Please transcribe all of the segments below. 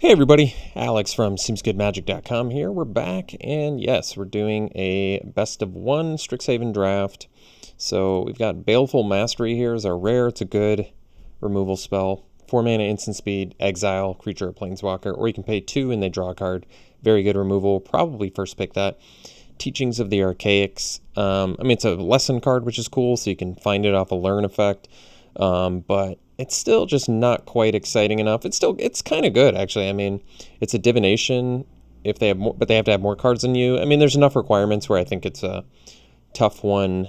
Hey everybody, Alex from SeemsGoodMagic.com here. We're back, and yes, we're doing a best of one Strixhaven draft. So we've got Baleful Mastery here as our rare. It's a good removal spell. 4 mana instant speed, exile, creature or planeswalker, or you can pay 2 and they draw a card. Very good removal, probably first pick that. Teachings of the Archaics. It's a lesson card, which is cool, so you can find it off a learn effect. But it's still just not quite exciting enough. It's kind of good, actually. It's a divination if they have more, but they have to have more cards than you. There's enough requirements where I think it's a tough one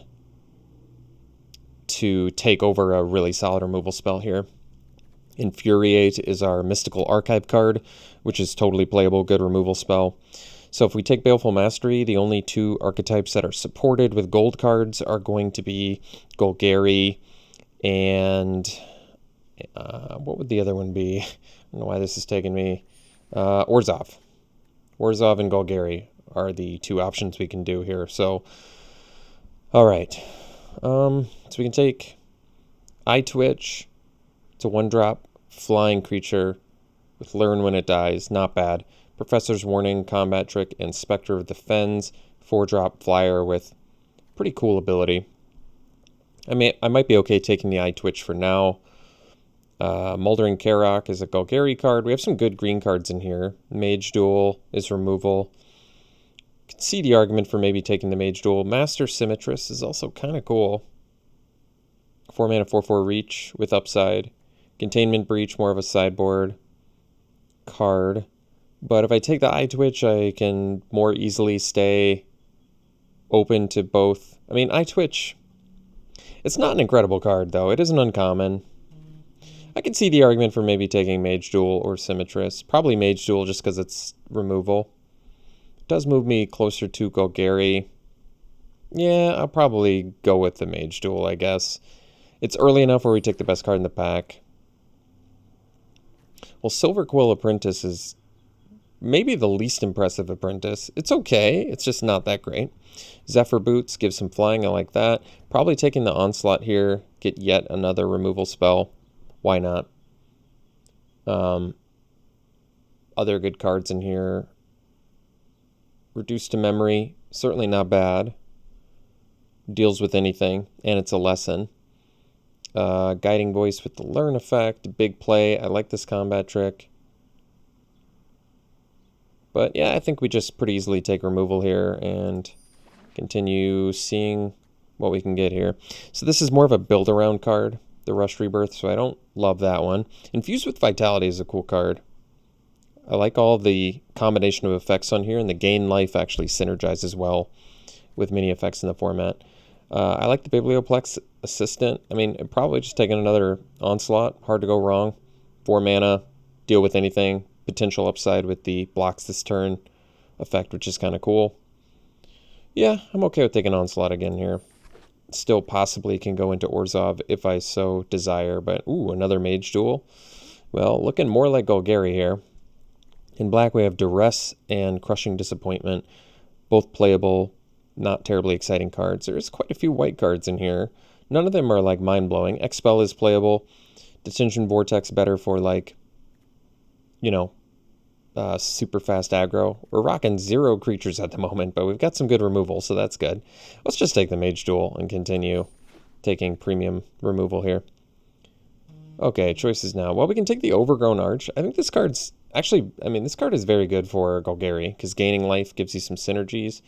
to take over a really solid removal spell here. Infuriate is our Mystical Archive card, which is totally playable, good removal spell. So if we take Baleful Mastery, the only 2 archetypes that are supported with gold cards are going to be Golgari and what would the other one be? I don't know why this is taking me. Orzhov. Orzhov and Golgari are the 2 options we can do here. So, all right. So we can take Eye Twitch. It's a 1-drop flying creature with Learn when it dies. Not bad. Professor's Warning, Combat Trick, and Spectre of the Fens. 4-drop flyer with pretty cool ability. I might be okay taking the Eye Twitch for now. Moldering Karok is a Golgari card. We have some good green cards in here. Mage Duel is removal. You can see the argument for maybe taking the Mage Duel. Master Symmetress is also kind of cool. 4 mana 4/4 reach with upside. Containment Breach, more of a sideboard card. But if I take the Eye Twitch, I can more easily stay open to both. Eye Twitch, it's not an incredible card, though. It isn't uncommon. I can see the argument for maybe taking Mage Duel or Symmetress. Probably Mage Duel just because it's removal. It does move me closer to Golgari. Yeah, I'll probably go with the Mage Duel, I guess. It's early enough where we take the best card in the pack. Well, Silver Quill Apprentice is maybe the least impressive apprentice. It's okay. It's just not that great. Zephyr Boots gives some flying. I like that. Probably taking the Onslaught here. Get yet another removal spell. Why not? Other good cards in here. Reduced to Memory. Certainly not bad. Deals with anything. And it's a lesson. Guiding Voice with the Learn effect. Big play. I like this combat trick. But yeah, I think we just pretty easily take removal here and continue seeing what we can get here. So this is more of a build-around card, the Rush Rebirth, so I don't love that one. Infused with Vitality is a cool card. I like all the combination of effects on here, and the Gain Life actually synergizes well with many effects in the format. I like the Biblioplex Assistant. Probably just taking another Onslaught. Hard to go wrong. 4 mana, deal with anything. Potential upside with the blocks this turn effect, which is kind of cool. Yeah, I'm okay with taking Onslaught again here. Still possibly can go into Orzhov if I so desire, but ooh, another Mage Duel. Well, looking more like Golgari here. In black, we have Duress and Crushing Disappointment, both playable, not terribly exciting cards. There's quite a few white cards in here. None of them are like mind-blowing. Expel is playable. Detention Vortex better for super fast aggro. We're rocking 0 creatures at the moment, but we've got some good removal, so that's good. Let's just take the Mage Duel and continue taking premium removal here. Okay, choices now. Well, we can take the Overgrown Arch. I think this card's actually, this card is very good for Golgari, because gaining life gives you some synergies.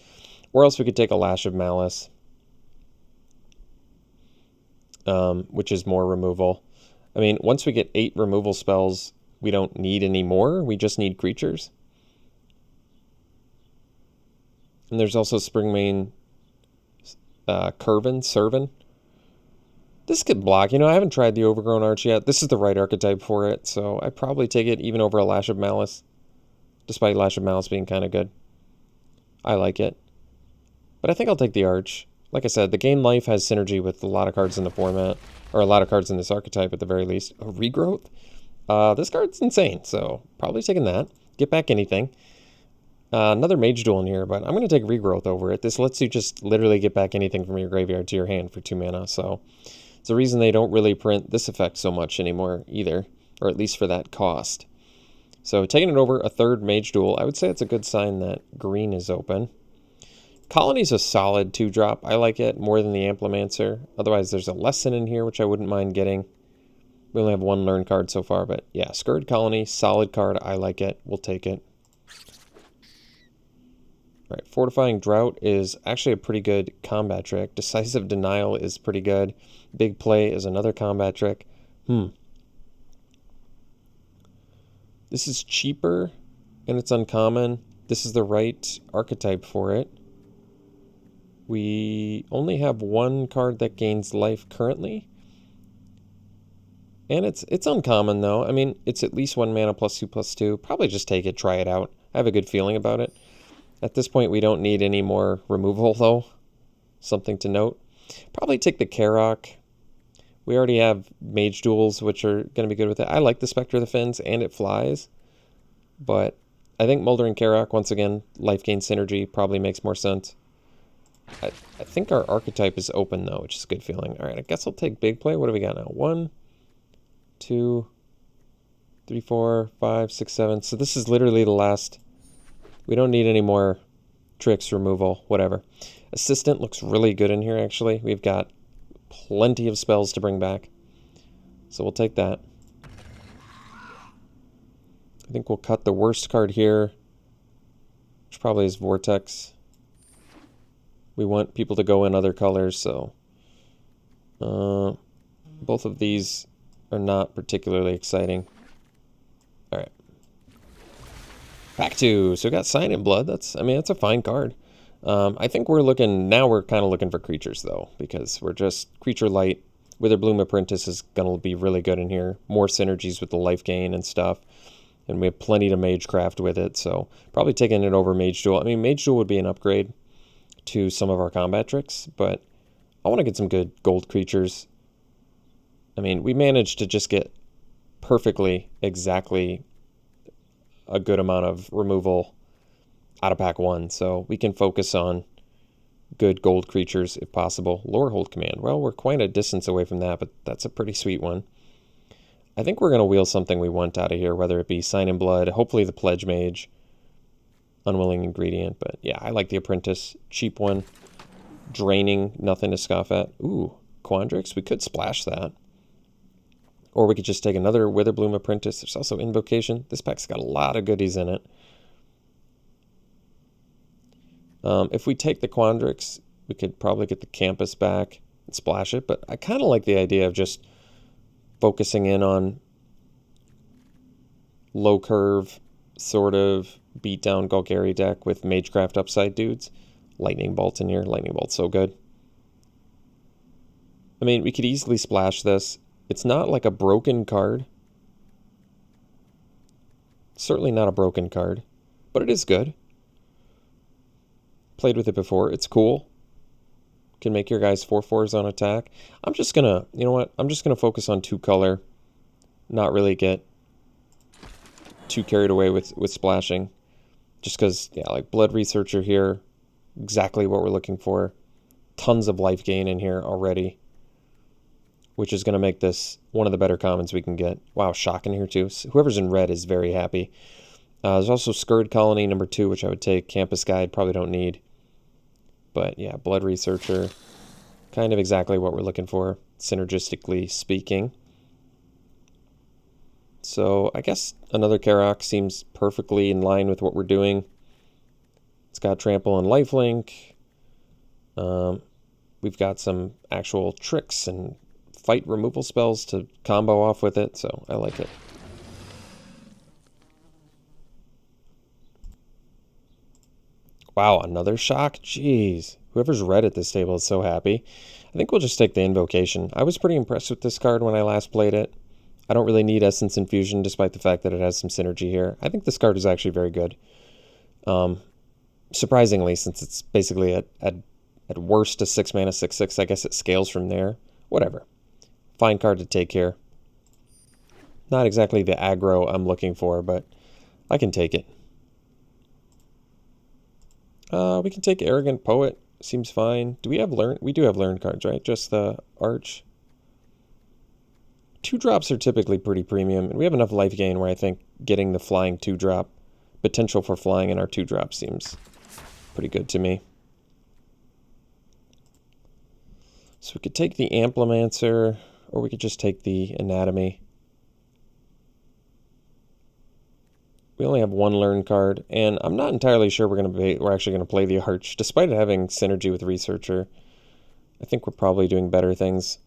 Or else we could take a Lash of Malice, which is more removal. Once we get 8 removal spells, we don't need any more. We just need creatures. And there's also Springmane Servan. This could block. I haven't tried the Overgrown Arch yet. This is the right archetype for it, so I'd probably take it even over a Lash of Malice, despite Lash of Malice being kind of good. I like it. But I think I'll take the Arch. Like I said, the Gain Life has synergy with a lot of cards in the format, or a lot of cards in this archetype at the very least. A Regrowth? This card's insane, so probably taking that. Get back anything. Another Mage Duel in here, but I'm going to take Regrowth over it. This lets you just literally get back anything from your graveyard to your hand for 2 mana, so it's the reason they don't really print this effect so much anymore either, or at least for that cost. So taking it over a third Mage Duel, I would say it's a good sign that green is open. Colony's a solid 2-drop. I like it more than the Amplimancer. Otherwise, there's a Lesson in here, which I wouldn't mind getting. We only have one learn card so far, but yeah, Scurrid Colony, solid card. I like it. We'll take it. All right, Fortifying Drought is actually a pretty good combat trick. Decisive Denial is pretty good. Big Play is another combat trick. This is cheaper, and it's uncommon. This is the right archetype for it. We only have one card that gains life currently. And it's uncommon, though. I mean, it's at least 1 mana +2/+2. Probably just take it, try it out. I have a good feeling about it. At this point, we don't need any more removal, though. Something to note. Probably take the Karok. We already have Mage Duels, which are going to be good with it. I like the Spectre of the Fens, and it flies. But I think Moldering Karok, once again, life gain synergy probably makes more sense. I think our archetype is open, though, which is a good feeling. All right, I guess I'll take Big Play. What do we got now? 1, 2, 3, 4, 5, 6, 7. So this is literally the last. We don't need any more tricks, removal, whatever. Assistant looks really good in here, actually. We've got plenty of spells to bring back. So we'll take that. I think we'll cut the worst card here, which probably is Vortex. We want people to go in other colors, so both of these are not particularly exciting. All right. Pack 2. So we got Sign in Blood. That's a fine card. I think we're kind of looking for creatures, though, because we're just creature light. Witherbloom Apprentice is going to be really good in here. More synergies with the life gain and stuff. And we have plenty to Magecraft with it, so probably taking it over Mage Duel. I mean, Mage Duel would be an upgrade to some of our combat tricks, but I want to get some good gold creatures. I mean, we managed to just get perfectly, exactly a good amount of removal out of pack 1, so we can focus on good gold creatures if possible. Lorehold Command. Well, we're quite a distance away from that, but that's a pretty sweet one. I think we're going to wheel something we want out of here, whether it be Sign in Blood, hopefully the Pledge Mage, Unwilling Ingredient, but yeah, I like the Apprentice. Cheap one. Draining, nothing to scoff at. Ooh, Quandrix, we could splash that. Or we could just take another Witherbloom Apprentice. There's also Invocation. This pack's got a lot of goodies in it. If we take the Quandrix, we could probably get the Campus back and splash it, but I kind of like the idea of just focusing in on low curve, sort of beat down Golgari deck with Magecraft upside dudes. Lightning Bolt in here. Lightning Bolt's so good. I mean, we could easily splash this. It's not like a broken card. Certainly not a broken card, but it is good. Played with it before. It's cool. Can make your guys 4/4s on attack. I'm just gonna, you know what? I'm just gonna focus on 2-color. Not really get too carried away with splashing. Just because, yeah, like Blood Researcher here. Exactly what we're looking for. Tons of life gain in here already. Which is going to make this one of the better commons we can get. Wow, Shock in here too. So whoever's in red is very happy. There's also Scurrid Colony number 2, which I would take. Campus Guide, probably don't need. But yeah, Blood Researcher. Kind of exactly what we're looking for, synergistically speaking. So I guess another Karok seems perfectly in line with what we're doing. It's got Trample and Lifelink. We've got some actual tricks and fight removal spells to combo off with it, so I like it. Wow, another Shock? Jeez. Whoever's red at this table is so happy. I think we'll just take the Invocation. I was pretty impressed with this card when I last played it. I don't really need Essence Infusion, despite the fact that it has some synergy here. I think this card is actually very good. Surprisingly, since it's basically at worst a 6 mana 6/6, I guess it scales from there. Whatever. Fine card to take here. Not exactly the aggro I'm looking for, but I can take it. We can take Arrogant Poet. Seems fine. Do we have Learn? We do have Learn cards, right? Just the Arch. 2-drops are typically pretty premium, and we have enough life gain where I think getting the flying 2-drop. Potential for flying in our 2-drop seems pretty good to me. So we could take the Amplimancer, or we could just take the Anatomy. We only have one learn card, and I'm not entirely sure we're actually going to play the Arch, despite it having synergy with Researcher. I think we're probably doing better things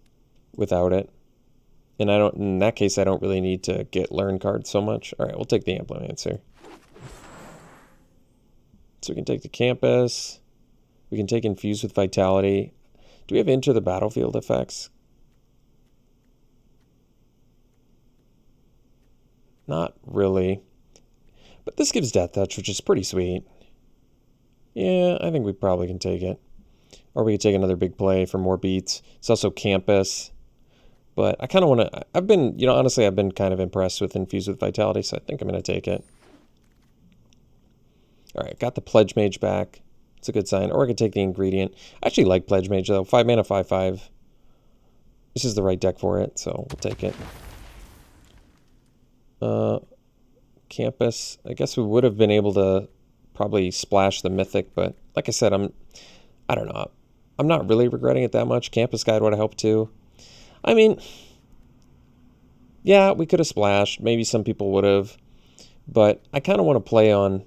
without it. And in that case, I don't really need to get learn cards so much. All right, we'll take the Amplimancer. So we can take the Campus. We can take Infuse with Vitality. Do we have Enter the Battlefield effects? Not really. But this gives Death Touch, which is pretty sweet. Yeah, I think we probably can take it. Or we could take another big play for more beats. It's also Campus. But I kind of want to... honestly, I've been kind of impressed with Infuse with Vitality, so I think I'm going to take it. All right, got the Pledge Mage back. It's a good sign. Or I could take the Ingredient. I actually like Pledge Mage, though. 5 mana, 5/5. This is the right deck for it, so we'll take it. Campus. I guess we would have been able to probably splash the Mythic, but like I said, I don't know. I'm not really regretting it that much. Campus Guide would have helped too. I mean, yeah, we could have splashed. Maybe some people would have, but I kind of want to play on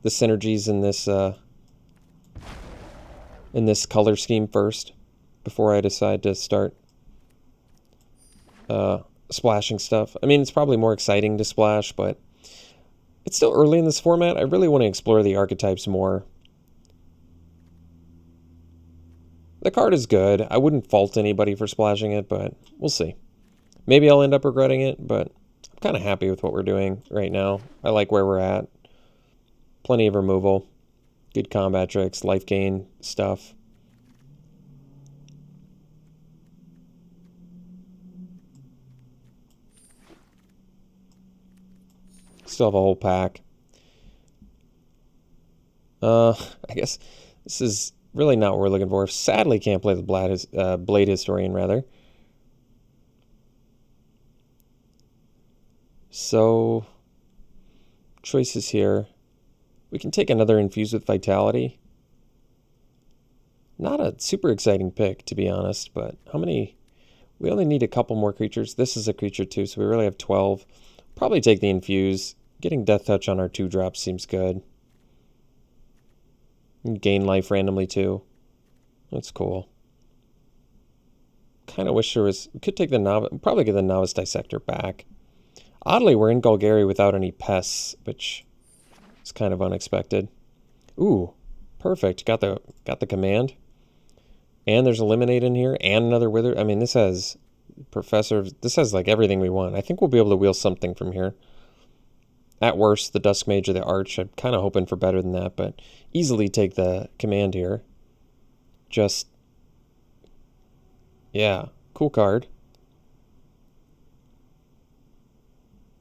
the synergies in this color scheme first before I decide to start splashing stuff. I mean, it's probably more exciting to splash, but it's still early in this format. I really want to explore the archetypes more. The card is good. I wouldn't fault anybody for splashing it, but we'll see. Maybe I'll end up regretting it, but I'm kind of happy with what we're doing right now. I like where we're at. Plenty of removal. Good combat tricks, life gain stuff. Still have a whole pack. I guess this is really not what we're looking for. Sadly, can't play the Blade Historian, rather. So, choices here. We can take another Infuse with Vitality. Not a super exciting pick, to be honest, but how many? We only need a couple more creatures. This is a creature too, so we really have 12. Probably take the Infuse. Getting Death Touch on our 2-drop seems good. Gain life randomly too. That's cool. Kind of wish there was... We could take the Novice... Probably get the Novice Dissector back. Oddly, we're in Golgari without any pests, which is kind of unexpected. Ooh, perfect. Got the command. And there's Eliminate in here, and another Wither. I mean, this has Professor... This has, like, everything we want. I think we'll be able to wheel something from here. At worst, the Dusk Mage or the Arch. I'm kind of hoping for better than that, but easily take the command here. Just, yeah, cool card.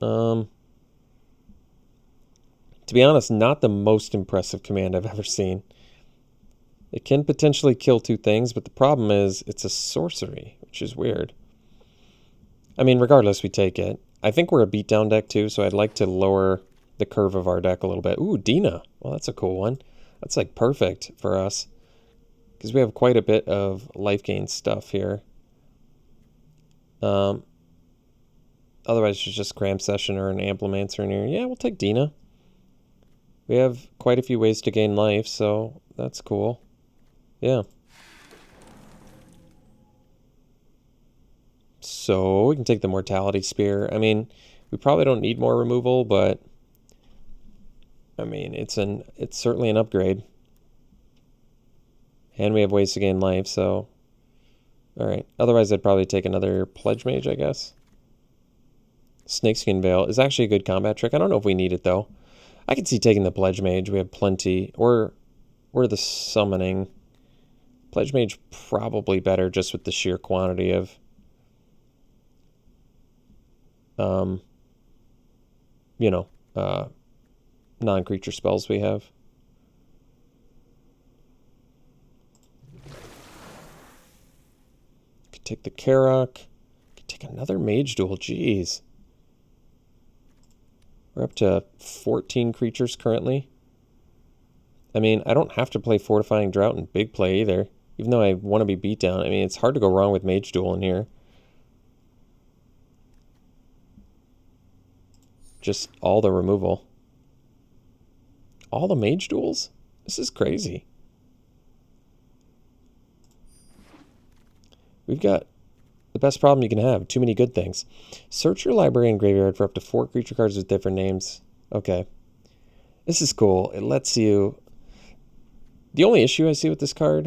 To be honest, not the most impressive command I've ever seen. It can potentially kill 2 things, but the problem is it's a sorcery, which is weird. I mean, regardless, we take it. I think we're a beatdown deck too, so I'd like to lower the curve of our deck a little bit. Ooh, Dina. Well, that's a cool one. That's like perfect for us because we have quite a bit of life gain stuff here. Otherwise, it's just Cram Session or an Amplimancer in here. Yeah, we'll take Dina. We have quite a few ways to gain life, so that's cool. Yeah. So we can take the Mortality Spear. I mean, we probably don't need more removal, but I mean, it's certainly an upgrade. And we have ways to gain life, so all right. Otherwise, I'd probably take another Pledge Mage, I guess. Snakeskin Veil is actually a good combat trick. I don't know if we need it though. I could see taking the Pledge Mage. We have plenty, or the Summoning. Pledge Mage probably better just with the sheer quantity of non-creature spells we have. Could take the Karok. Could take another Mage Duel. Jeez. We're up to 14 creatures currently. I mean, I don't have to play Fortifying Drought in big play either, even though I want to be beat down. I mean, it's hard to go wrong with Mage Duel in here. Just all the removal. All the Mage Duels? This is crazy. We've got the best problem you can have. Too many good things. Search your library and graveyard for up to 4 creature cards with different names. Okay. This is cool. It lets you... The only issue I see with this card,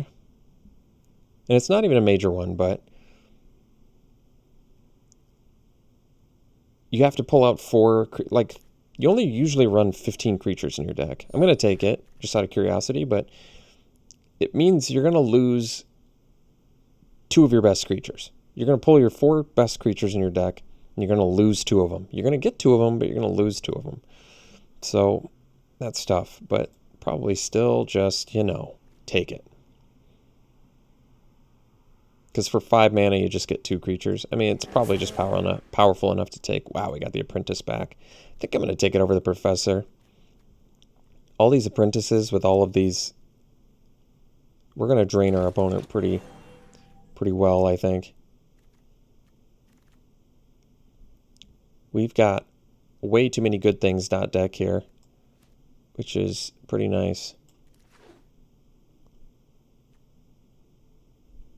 and it's not even a major one, but you have to pull out 4... Like, you only usually run 15 creatures in your deck. I'm going to take it, just out of curiosity, but it means you're going to lose 2 of your best creatures. You're going to pull your 4 best creatures in your deck, and you're going to lose 2 of them. You're going to get 2 of them, but you're going to lose 2 of them. So that's tough, but probably still just, you know, take it. Because for 5 mana, you just get 2 creatures. I mean, it's probably just powerful enough to take. Wow, we got the Apprentice back. I think I'm going to take it over the Professor. All these Apprentices with all of these, we're going to drain our opponent pretty well, I think. We've got way too many good things dot deck here, which is pretty nice.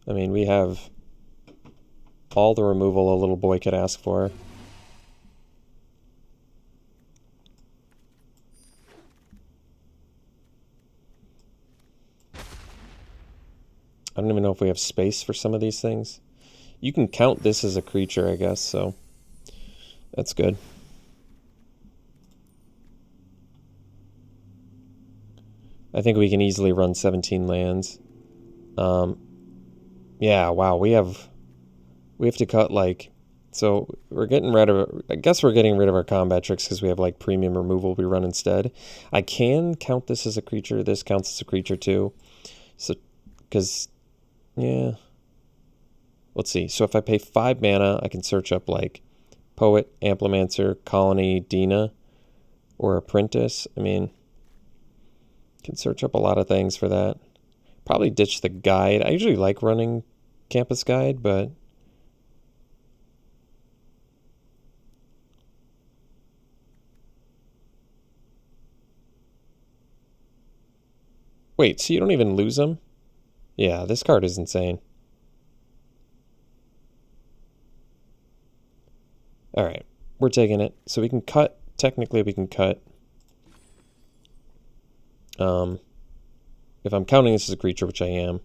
I mean, we have all the removal a little boy could ask for. I don't even know if we have space for some of these things. You can count this as a creature, I guess, so that's good. I think we can easily run 17 lands. Yeah, wow, we have to cut, like, so we're getting rid of, I guess we're getting rid of our combat tricks because we have, like, premium removal we run instead. I can count this as a creature. This counts as a creature too. So, because, yeah. Let's see. So if I pay 5 mana, I can search up, like, Poet, Amplimancer, Colony, Dina, or Apprentice. I mean, can search up a lot of things for that. Probably ditch the guide. I usually like running Campus Guide, but wait, so you don't even lose them? Yeah, this card is insane. All right, we're taking it. So we can cut, technically we can cut. If I'm counting this as a creature, which I am.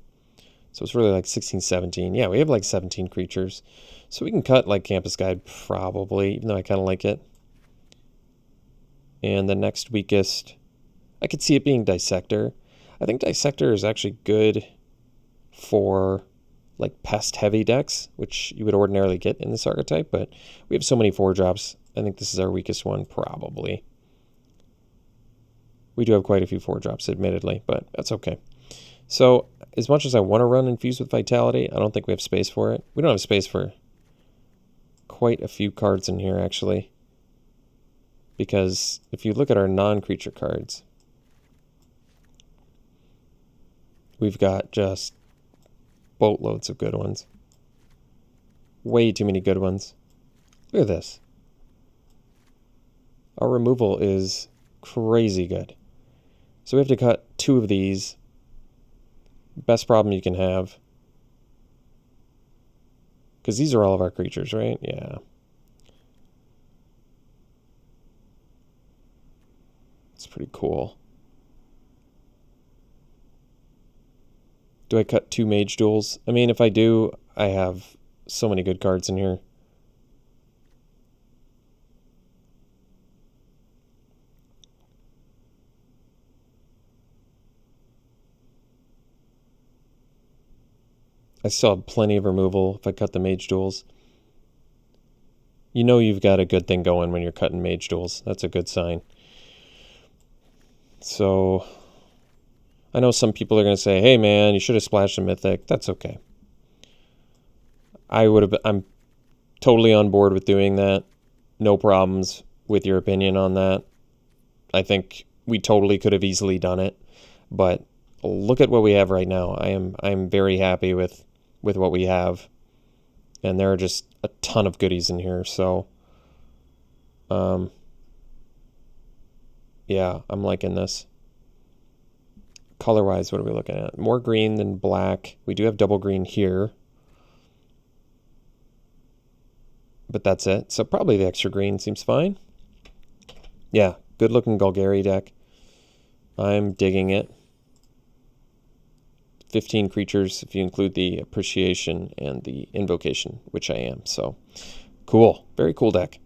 So it's really like 16, 17. Yeah, we have like 17 creatures. So we can cut like Campus Guide probably, even though I kind of like it. And the next weakest, I could see it being Dissector. I think Dissector is actually good for like pest-heavy decks, which you would ordinarily get in this archetype, but we have so many 4-drops. I think this is our weakest one, probably. We do have quite a few 4-drops, admittedly, but that's okay. So, as much as I want to run Infused with Vitality, I don't think we have space for it. We don't have space for quite a few cards in here, actually. Because if you look at our non-creature cards, we've got just boatloads of good ones. Way too many good ones. Look at this. Our removal is crazy good. So we have to cut 2 of these. Best problem you can have. Because these are all of our creatures, right? Yeah. It's pretty cool. Do I cut 2 Mage Duels? I mean, if I do, I have so many good cards in here. I still have plenty of removal if I cut the Mage Duels. You know you've got a good thing going when you're cutting Mage Duels. That's a good sign. So, I know some people are going to say, hey man, you should have splashed a Mythic. That's okay. I'm totally on board with doing that. No problems. with your opinion on that. I think we totally could have easily done it, but look at what we have right now. I'm very happy with what we have, and there are just a ton of goodies in here. So, yeah, I'm liking this. Color-wise, what are we looking at? More green than black. We do have double green here, but that's it. So probably the extra green seems fine. Yeah, good-looking Golgari deck. I'm digging it. 15 creatures if you include the appreciation and the invocation, which I am. So cool. Very cool deck.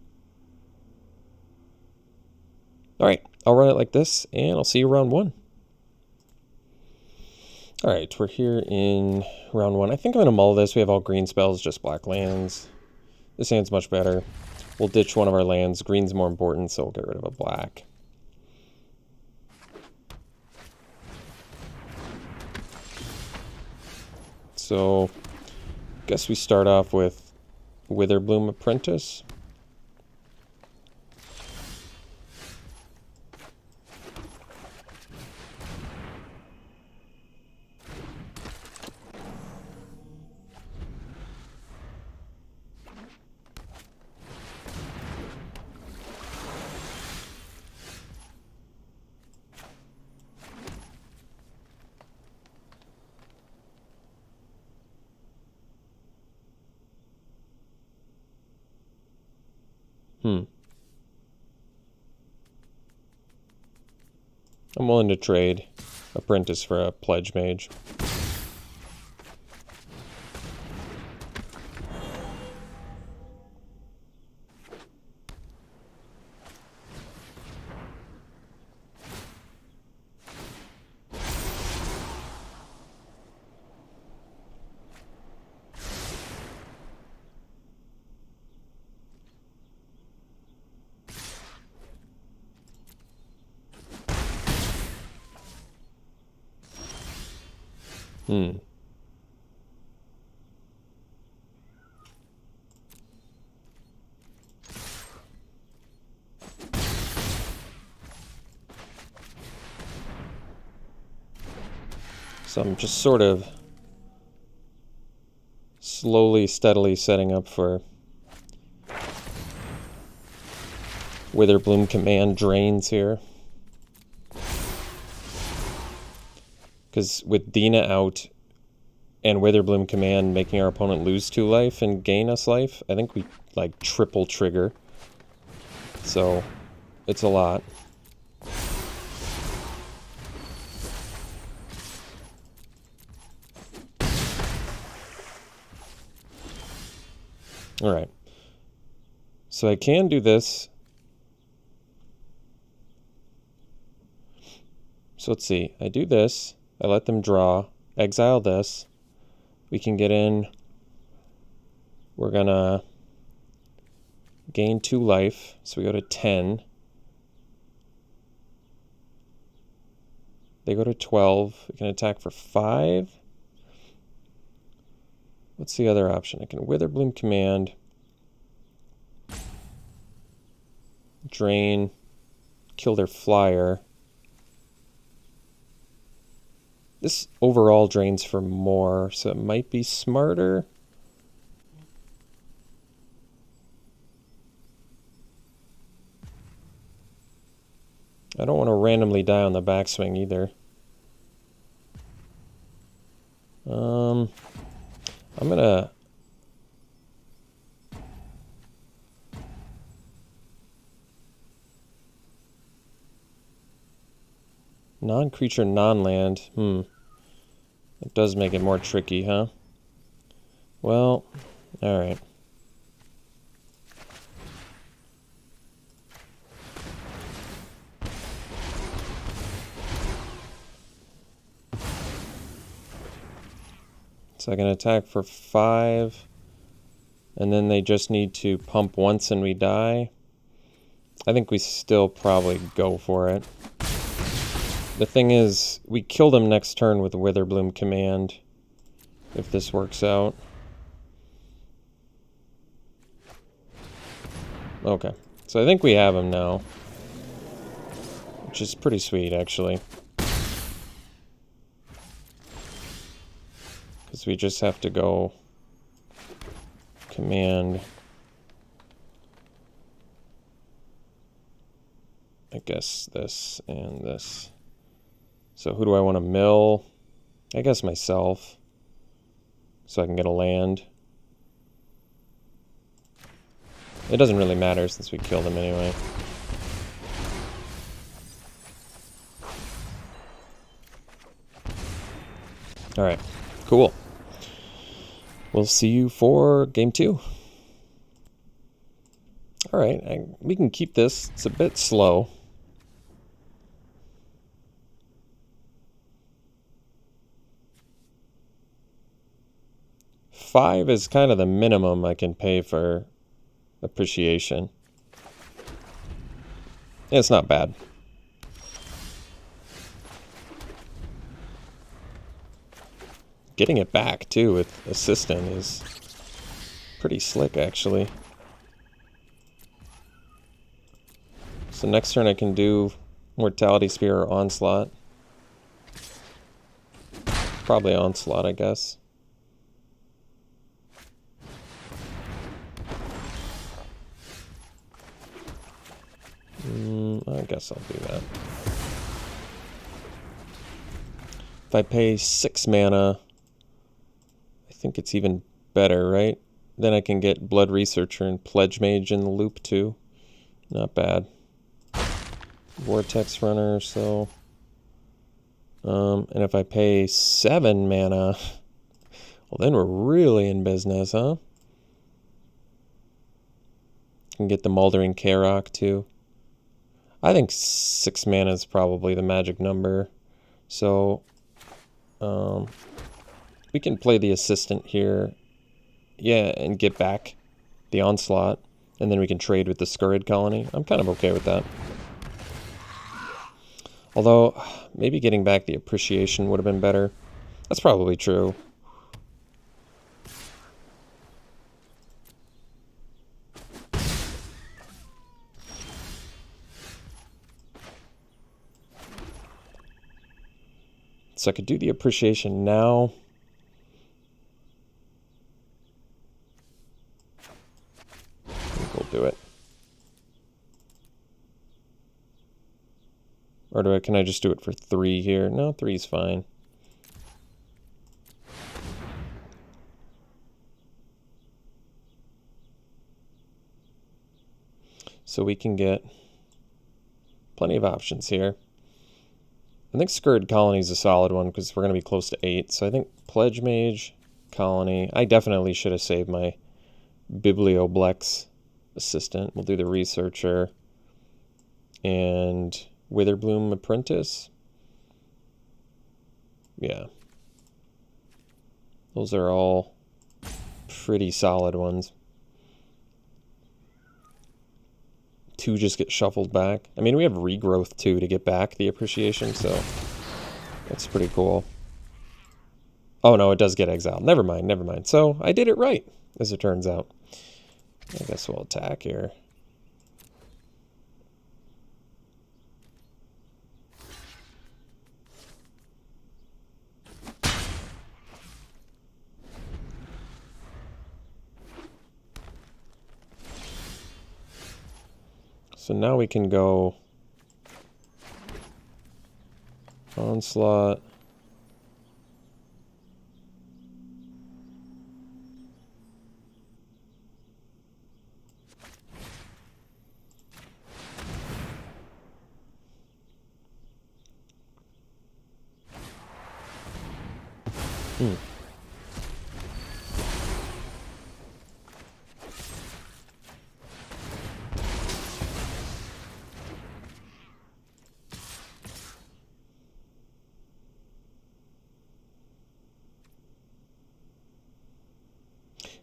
All right, I'll run it like this, and I'll see you round 1. All right, we're here in round 1. I think I'm going to mull this. We have all green spells, just black lands. This hand's much better. We'll ditch one of our lands. Green's more important, so we'll get rid of a black. So, I guess we start off with Witherbloom Apprentice. I'm willing to trade Apprentice for a Pledge Mage. So I'm just sort of slowly, steadily setting up for Witherbloom Command drains here. Because with Dina out and Witherbloom Command making our opponent lose 2 life and gain us life, I think we like triple trigger. So it's a lot. All right. So I can do this. So let's see. I do this. I let them draw. Exile this. We can get in. We're going to gain 2 life. So we go to 10. They go to 12. We can attack for 5. What's the other option? I can Witherbloom Command. Drain. Kill their flyer. This overall drains for more, so it might be smarter. I don't want to randomly die on the backswing either. I'm gonna non-creature, non-land. It does make it more tricky, huh? Well, all right. So I can attack for 5, and then they just need to pump once and we die. I think we still probably go for it. The thing is, we kill them next turn with the Witherbloom Command, if this works out. Okay, So I think we have him now. Which is pretty sweet, actually. Because we just have to go command, I guess, this and this. So who do I want to mill? I guess myself. So I can get a land. It doesn't really matter since we killed him anyway. Alright, cool. We'll see you for game 2. Alright, we can keep this. It's a bit slow. $5 is kind of the minimum I can pay for appreciation. It's not bad. Getting it back, too, with Assistant is pretty slick, actually. So next turn I can do Mortality Spear or Onslaught. Probably Onslaught, I guess. I guess I'll do that. If I pay 6 mana, I think it's even better, right? Then I can get Blood Researcher and Pledge Mage in the loop too. Not bad. Vortex Runner, so... and if I pay 7 mana, well then we're really in business, huh? Can get the Moldering Karok too. I think 6 mana is probably the magic number. So, we can play the Assistant here. Yeah, and get back the Onslaught. And then we can trade with the Scurrid Colony. I'm kind of okay with that. Although, maybe getting back the Appreciation would have been better. That's probably true. So I could do the Appreciation now. I think we'll do it. Or can I just do it for 3 here? No, 3 is fine. So we can get plenty of options here. I think Scurrid Colony is a solid one because we're going to be close to 8. So I think Pledge Mage, Colony. I definitely should have saved my Biblioblex Assistant. We'll do the Researcher. And Witherbloom Apprentice. Yeah. Those are all pretty solid ones. 2 just get shuffled back. I mean, we have Regrowth too to get back the Appreciation, so that's pretty cool. Oh no, it does get exiled. Never mind, never mind. So I did it right, as it turns out. I guess we'll attack here. So now we can go Onslaught.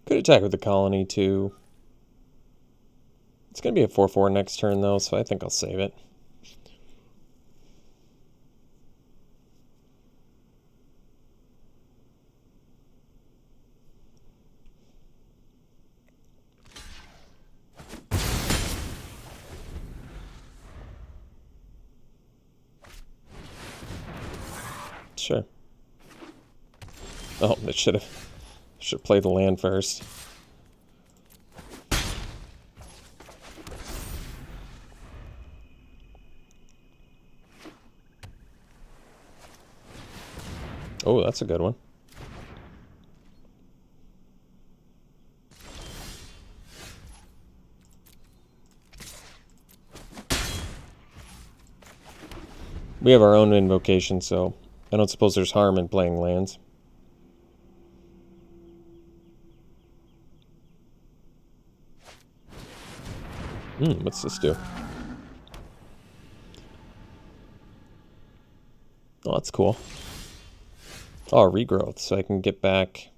Could attack with the Colony too. It's going to be a 4/4 next turn though, so I think I'll save it. Sure. Oh, it should play the land first. Oh, that's a good one. We have our own invocation, so I don't suppose there's harm in playing lands. What's this do? Oh, that's cool. Oh, regrowth, so I can get back...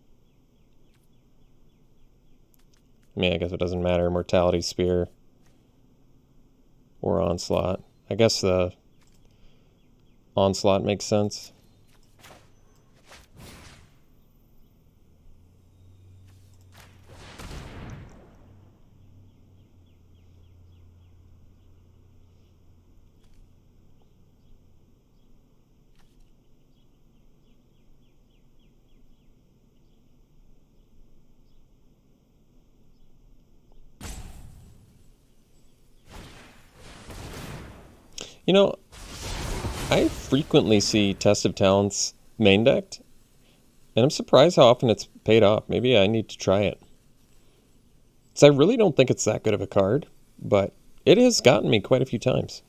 I mean, I guess it doesn't matter. Mortality Spear or Onslaught. I guess the Onslaught makes sense. You know, I frequently see Test of Talents main decked, and I'm surprised how often it's paid off. Maybe I need to try it. So I really don't think it's that good of a card, but it has gotten me quite a few times.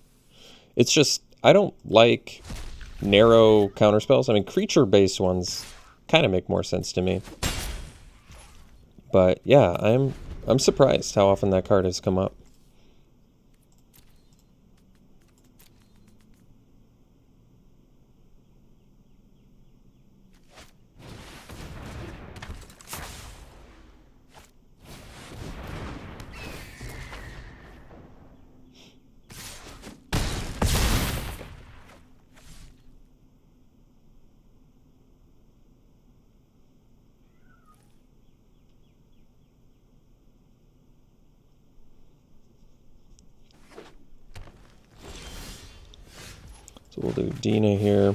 It's just, I don't like narrow counterspells. I mean, creature-based ones kind of make more sense to me. But yeah, I'm surprised how often that card has come up. So we'll do Dina here.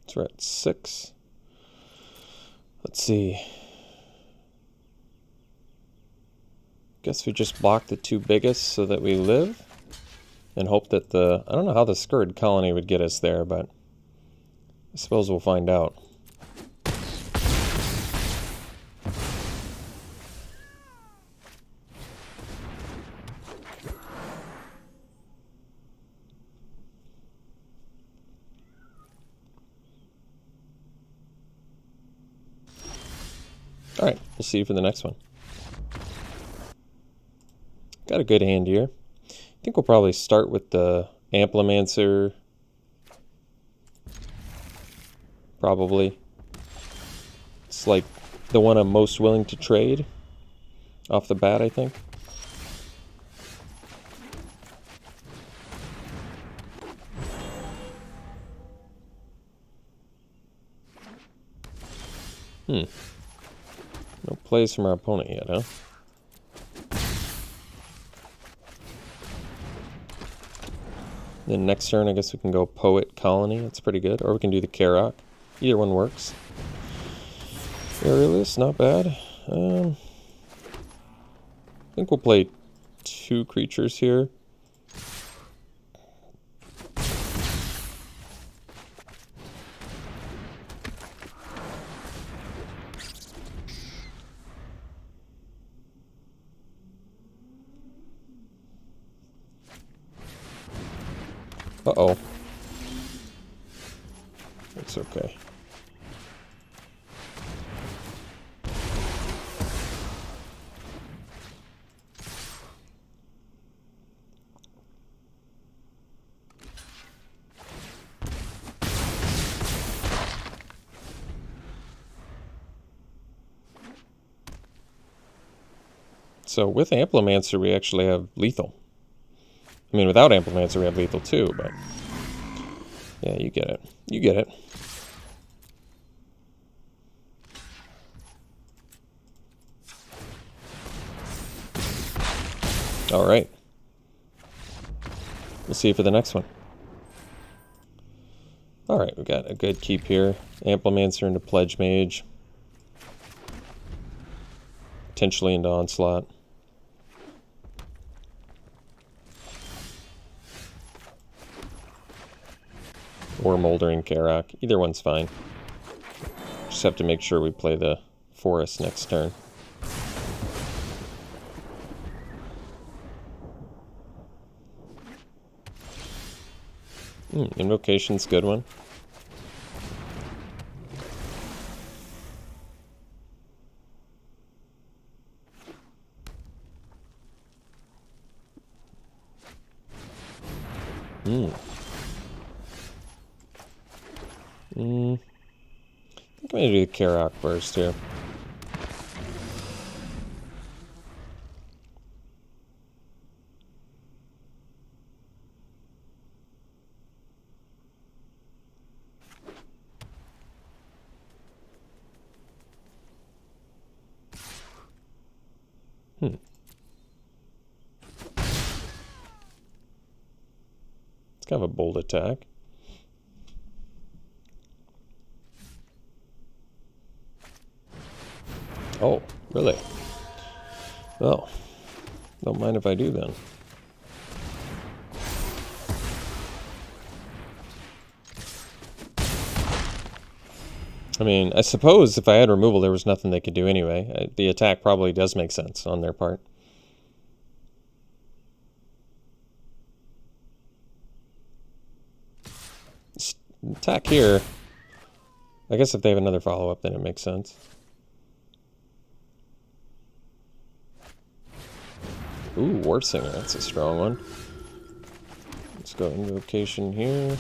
So we're at 6. Let's see. Guess we just block the 2 biggest so that we live. And hope that the... I don't know how the Scurrid Colony would get us there, but I suppose we'll find out. Alright, we'll see you for the next one. Got a good hand here. I think we'll probably start with the Amplimancer. Probably. It's like the one I'm most willing to trade off the bat, I think. No plays from our opponent yet, huh? Then next turn, I guess we can go Poet Colony. That's pretty good. Or we can do the Karok. Either one works. Aerialist, not bad. I think we'll play 2 creatures here. Uh-oh. It's okay. So with Amplimancer, we actually have lethal. I mean, without Amplimancer, we have lethal too, but... yeah, you get it. You get it. Alright. We'll see you for the next one. Alright, we got a good keep here. Amplimancer into Pledge Mage. Potentially into Onslaught. Or Moldering Karak. Either one's fine. Just have to make sure we play the Forest next turn. Invocation's a good one. I think I'm going to do the Karak first here. It's kind of a bold attack. Oh, really? Well, don't mind if I do then. I mean, I suppose if I had removal, there was nothing they could do anyway. The attack probably does make sense on their part. Attack here. I guess if they have another follow-up, then it makes sense. Ooh, Warsinger, that's a strong one. Let's go Invocation here.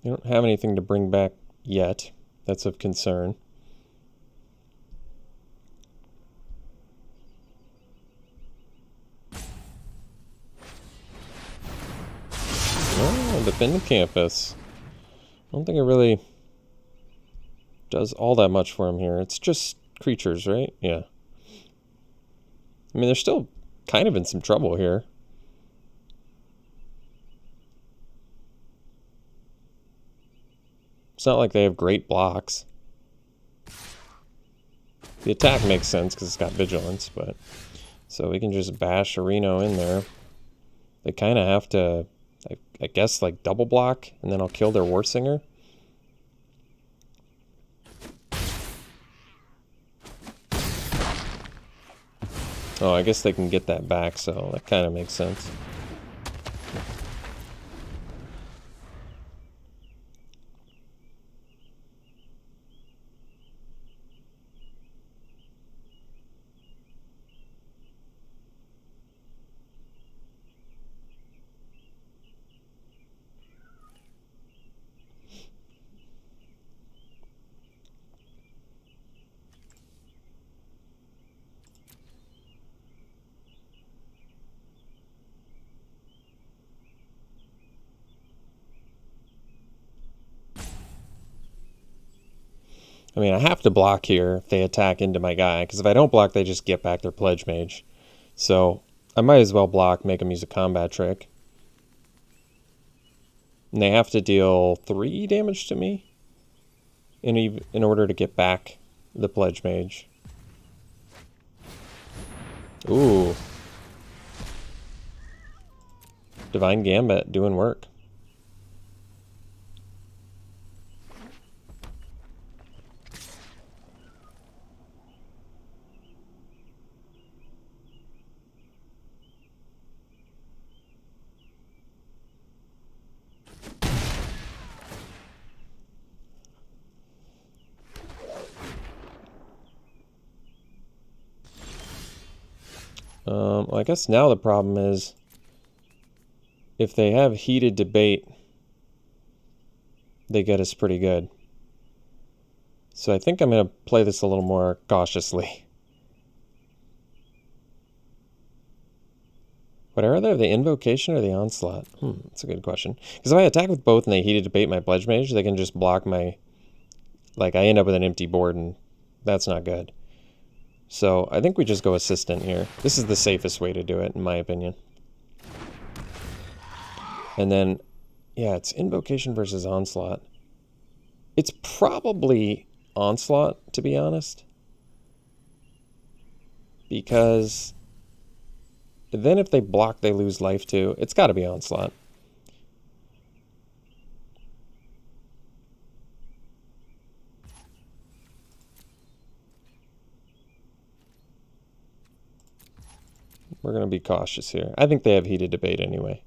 You don't have anything to bring back yet. That's of concern. Oh, defend the campus. I don't think it really does all that much for him here. It's just creatures, right? Yeah. I mean, they're still kind of in some trouble here. It's not like they have great blocks. The attack makes sense because it's got vigilance, but... so we can just bash Areno in there. They kind of have to, I guess, like double block, and then I'll kill their Warsinger. Oh, I guess they can get that back, so that kind of makes sense. I mean, I have to block here if they attack into my guy, because if I don't block, they just get back their Pledge Mage. So I might as well block, make them use a combat trick. And they have to deal 3 damage to me in order to get back the Pledge Mage. Ooh. Divine Gambit doing work. Well, I guess now the problem is if they have heated debate, they get us pretty good. So I think I'm going to play this a little more cautiously. What are they? The Invocation or the Onslaught? That's a good question. Because if I attack with both and they heated debate my Pledge Mage, they can just block my... Like, I end up with an empty board, and that's not good. So I think we just go Assistant here. This is the safest way to do it, in my opinion. And then, yeah, it's Invocation versus Onslaught. It's probably Onslaught, to be honest. Because then if they block, they lose life too. It's got to be Onslaught. We're going to be cautious here. I think they have heated debate anyway.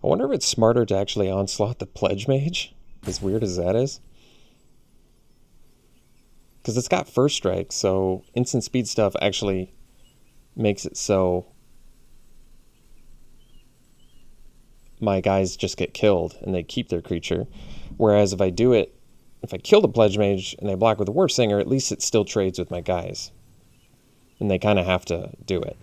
I wonder if it's smarter to actually Onslaught the Pledge Mage, as weird as that is. Because it's got First Strike, so instant speed stuff actually makes it so my guys just get killed and they keep their creature. Whereas if I do it, if I kill the Pledge Mage and they block with the Warp Singer, at least it still trades with my guys. And they kind of have to do it.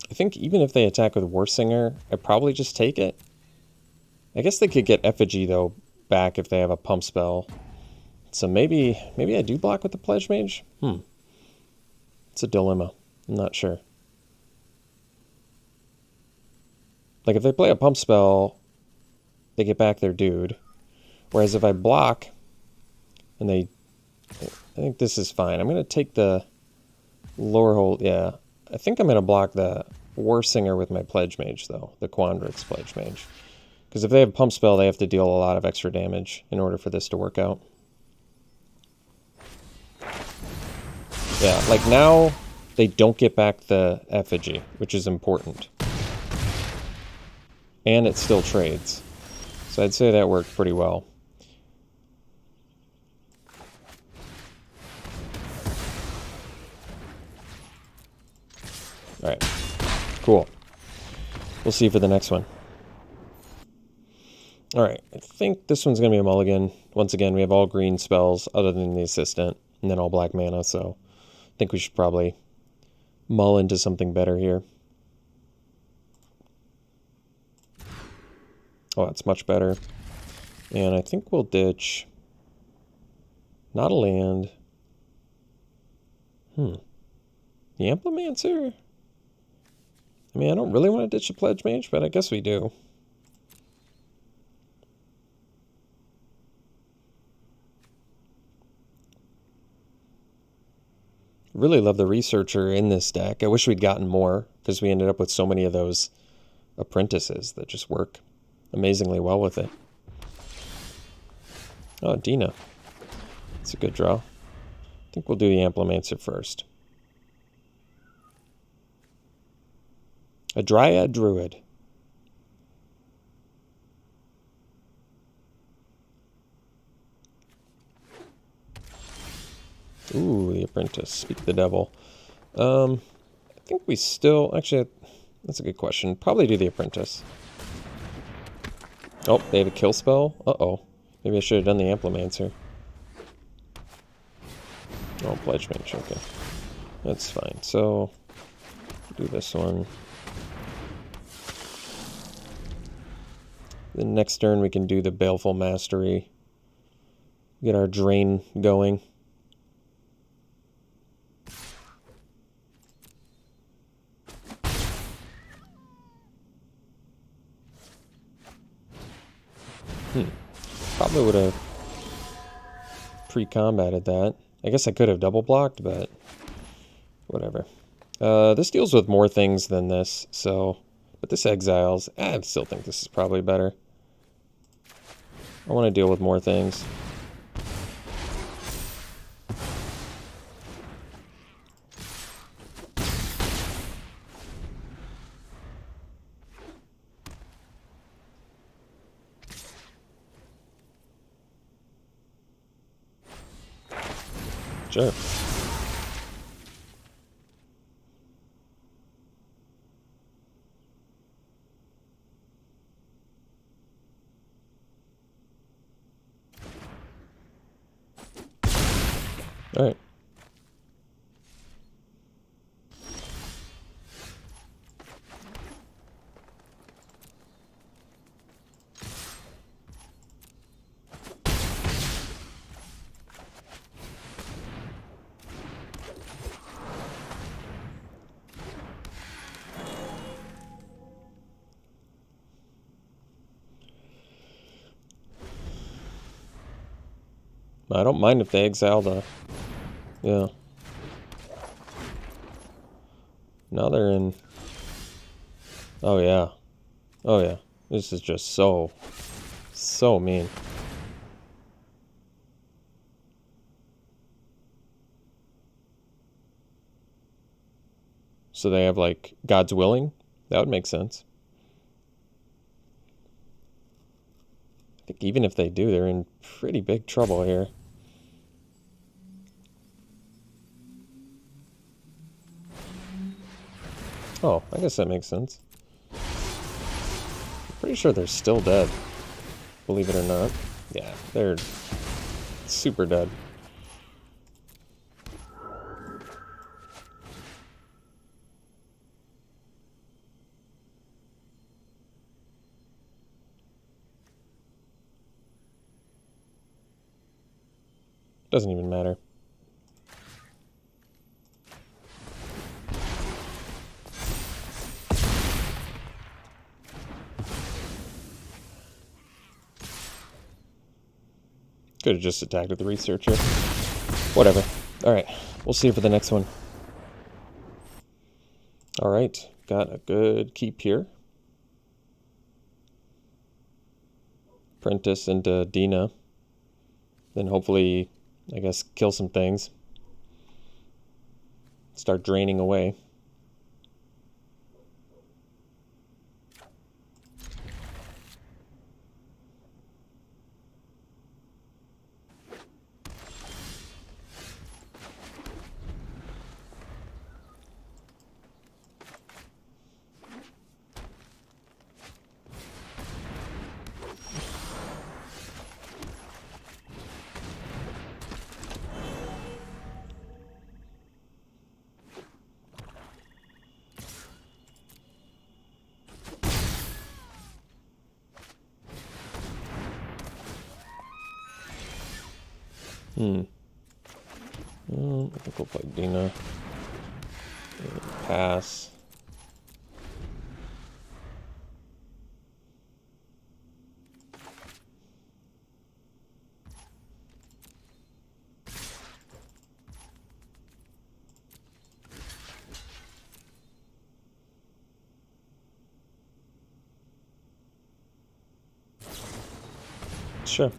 I think even if they attack with War Singer, I'd probably just take it. I guess they could get Effigy, though, back if they have a pump spell. So maybe I do block with the Pledge Mage? It's a dilemma. I'm not sure. Like, if they play a pump spell, they get back their dude. Whereas if I block, and they... I think this is fine. I'm going to take the lower hold. Yeah, I think I'm going to block the War Singer with my Pledge Mage, though. The Quandrix Pledge Mage. Because if they have pump spell, they have to deal a lot of extra damage in order for this to work out. Yeah, like now, they don't get back the Effigy, which is important. And it still trades. So I'd say that worked pretty well. Alright, cool. We'll see for the next one. Alright, I think this one's going to be a mulligan. Once again, we have all green spells other than the Assistant, and then all black mana, so I think we should probably mull into something better here. Oh, that's much better. And I think we'll ditch... not a land. The Amplimancer? I mean, I don't really want to ditch the Pledge Mage, but I guess we do. Really love the Researcher in this deck. I wish we'd gotten more, because we ended up with so many of those apprentices that just work amazingly well with it. Oh, Dina. That's a good draw. I think we'll do the Amplimancer first. A Dryad Druid. Ooh, the Apprentice. Speak the devil. I think we still... Actually, that's a good question. Probably do the Apprentice. Oh, they have a kill spell? Uh-oh. Maybe I should have done the Amplimancer. Oh, Pledge Mage. Okay. That's fine. So, do this one. The next turn we can do the Baleful Mastery. Get our drain going. Probably would have pre-combated that. I guess I could have double blocked, but whatever. This deals with more things than this, so... But this exiles... I still think this is probably better. I want to deal with more things. Sure. All right. I don't mind if they exile the... Yeah. Now they're in... Oh, yeah. Oh, yeah. This is just so mean. So they have, like, God's Willing? That would make sense. I think even if they do, they're in pretty big trouble here. Oh, I guess that makes sense. I'm pretty sure they're still dead. Believe it or not. Yeah, they're super dead. Doesn't even matter. Could have just attacked with the researcher. Whatever. Alright, we'll see you for the next one. Alright, got a good keep here. Apprentice into Dina. Then hopefully, I guess, kill some things. Start draining away. I think we'll play Dina. Pass. Sure.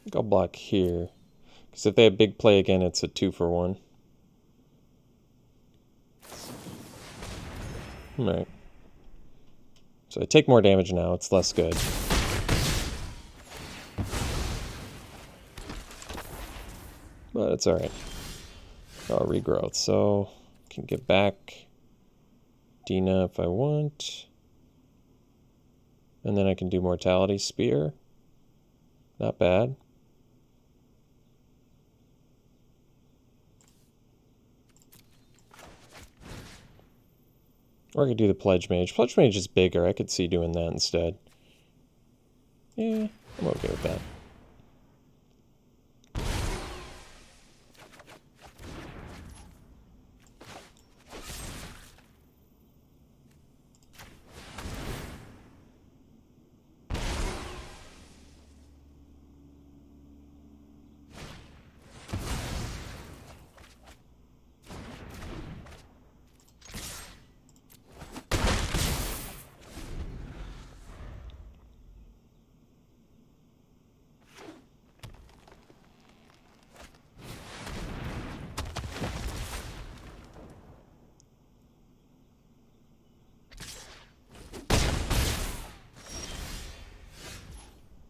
think I'll block here. Because if they have big play again, it's a 2-for-1. Alright. So I take more damage now, it's less good. But it's alright. I'll regrowth, so I can get back Dina if I want. And then I can do Mortality Spear. Not bad. Or I could do the Pledge Mage. Pledge Mage is bigger. I could see doing that instead. Yeah, I'm okay with that.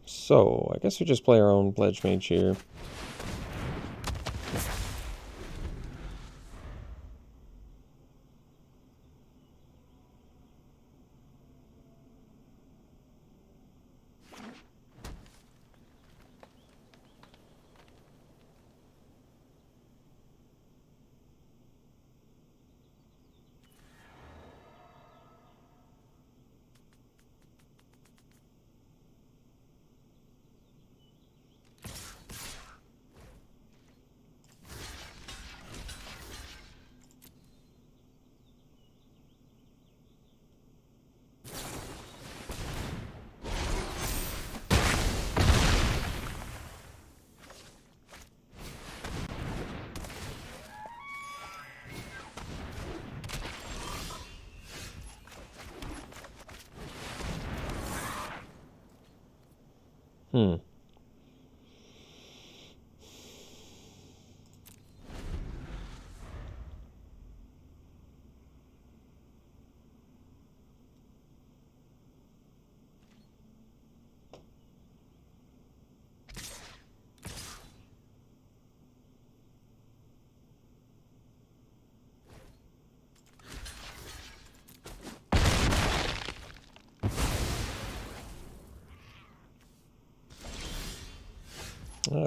So, I guess we just play our own Pledge Mage here.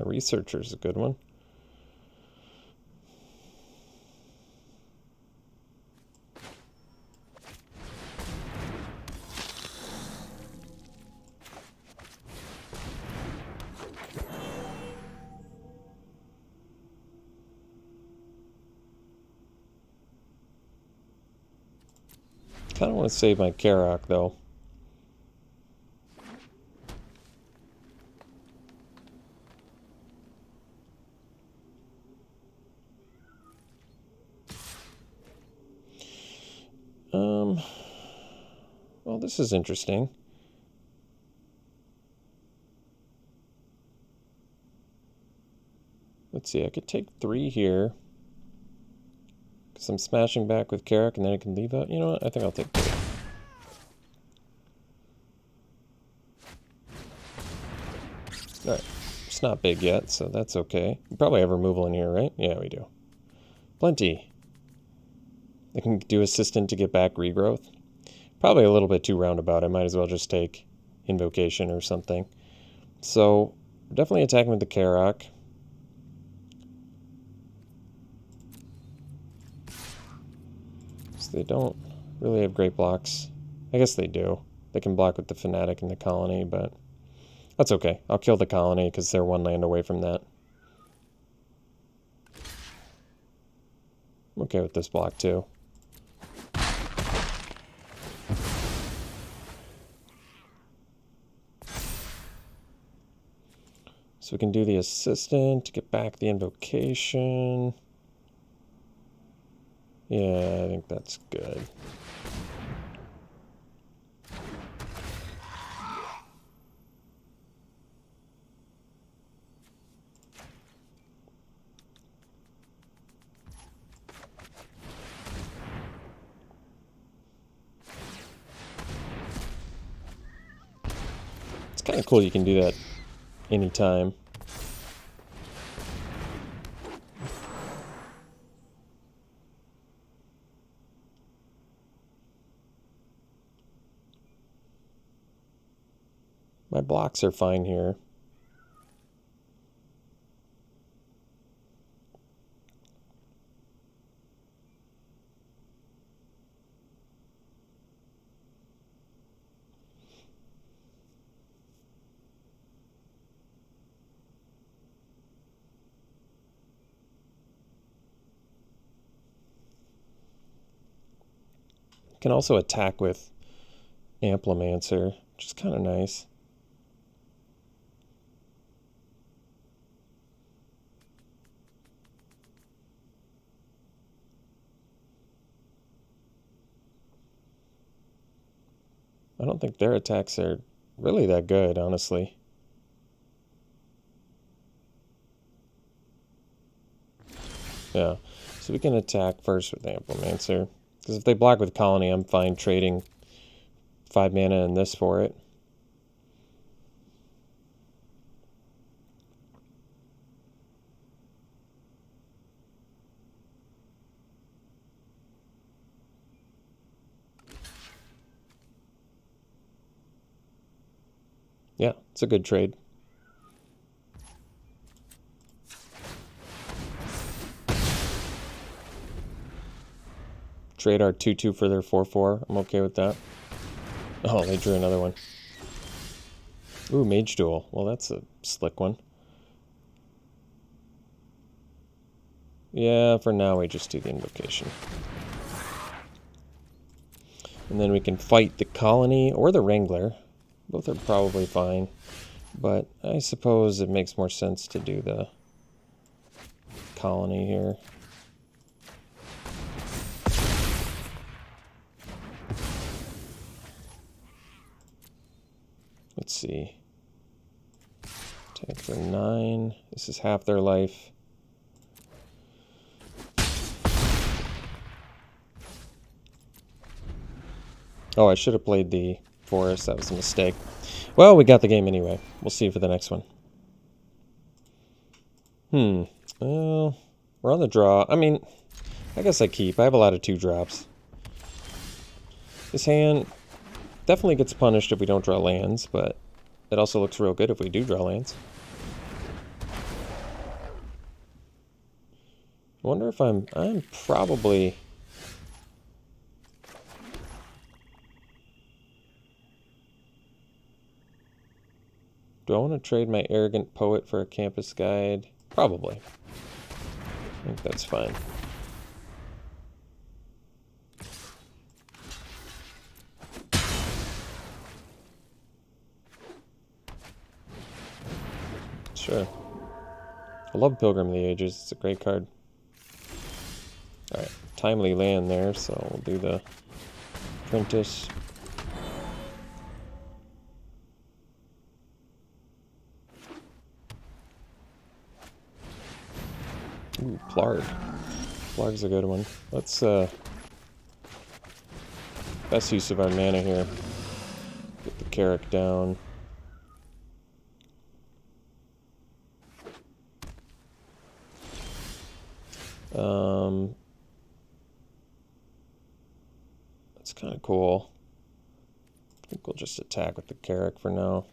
Researcher's a good one. Kind of want to save my Karak, though. Well, this is interesting. Let's see, I could take 3 here. Because I'm smashing back with Karak, and then I can leave out. You know what? I think I'll take 3. Alright. It's not big yet, so that's okay. We probably have removal in here, right? Yeah, we do. Plenty. I can do Assistant to get back Regrowth. Probably a little bit too roundabout. I might as well just take Invocation or something. So, definitely attacking with the Karak. So they don't really have great blocks. I guess they do. They can block with the Fanatic and the Colony, but that's okay. I'll kill the Colony because they're 1 land away from that. I'm okay with this block too. So we can do the Assistant to get back the Invocation. Yeah, I think that's good. kind of cool you can do that anytime. My blocks are fine here. Can also attack with Amplimancer, which is kind of nice. I don't think their attacks are really that good, honestly. Yeah, so we can attack first with Amplimancer. Because if they block with Colony, I'm fine trading 5 mana and this for it. Yeah, it's a good trade. Trade our 2/2 for their 4/4. I'm okay with that. Oh, they drew another one. Ooh, Mage Duel. Well, that's a slick one. Yeah, for now we just do the Invocation. And then we can fight the Colony or the Wrangler. Both are probably fine. But I suppose it makes more sense to do the Colony here. Let's see. Attack for 9. This is half their life. Oh, I should have played the Forest. That was a mistake. Well, we got the game anyway. We'll see you for the next one. Well, we're on the draw. I mean, I guess I keep. I have a lot of 2-drops. This hand definitely gets punished if we don't draw lands, but it also looks real good if we do draw lands. I wonder if I'm probably... Do I want to trade my Arrogant Poet for a Campus Guide? Probably. I think that's fine. Sure. I love Pilgrim of the Ages. It's a great card. Alright, timely land there, so we'll do the Apprentice. Ooh, Plarg. Plarg's a good one. Let's, best use of our mana here. Get the Carrick down. That's kind of cool. I think we'll just attack with the Carrick for now.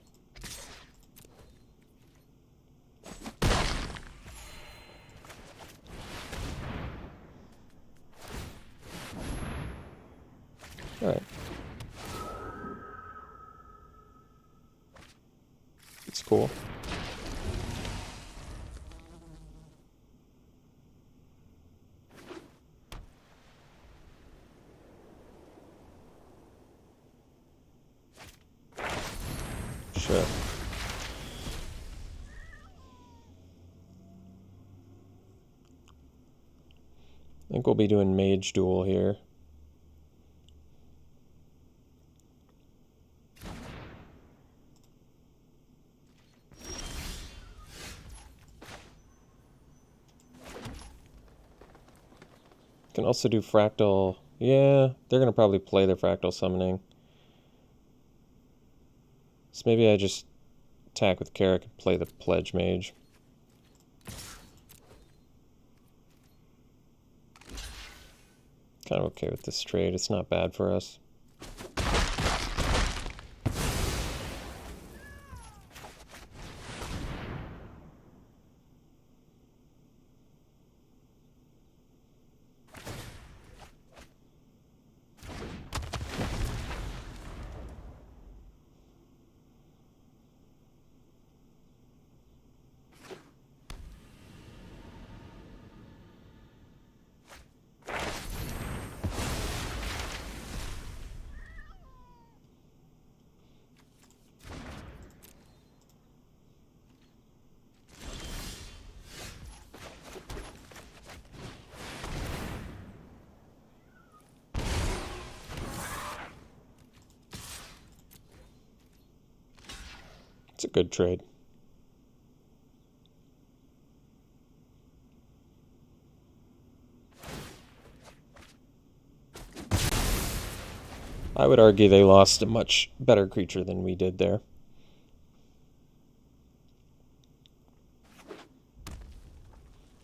Alright. It's cool. Sure. I think we'll be doing Mage Duel here. Can also do Fractal. Yeah, they're going to probably play their Fractal Summoning. So maybe I just attack with Carrick and play the Pledge Mage. Kind of okay with this trade. It's not bad for us. It's a good trade. I would argue they lost a much better creature than we did there.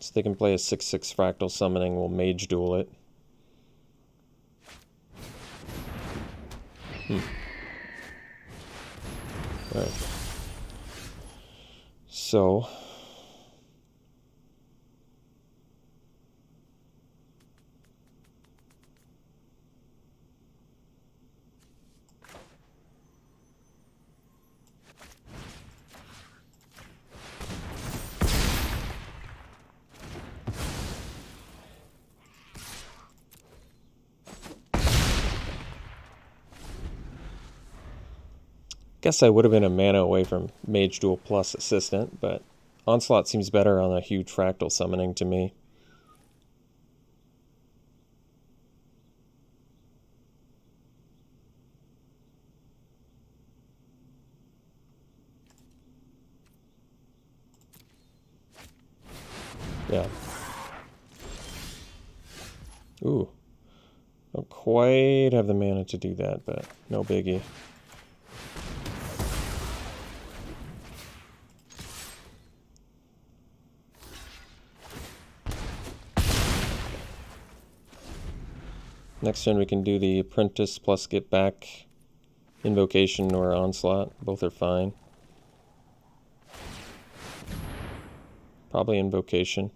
So they can play a 6/6 Fractal Summoning, we'll Mage Duel it. Right. So guess I would have been a mana away from Mage Duel plus Assistant, but Onslaught seems better on a huge Fractal Summoning to me. Yeah. Ooh. Don't quite have the mana to do that, but no biggie. Next turn we can do the Apprentice plus get back Invocation or Onslaught. Both are fine. Probably Invocation.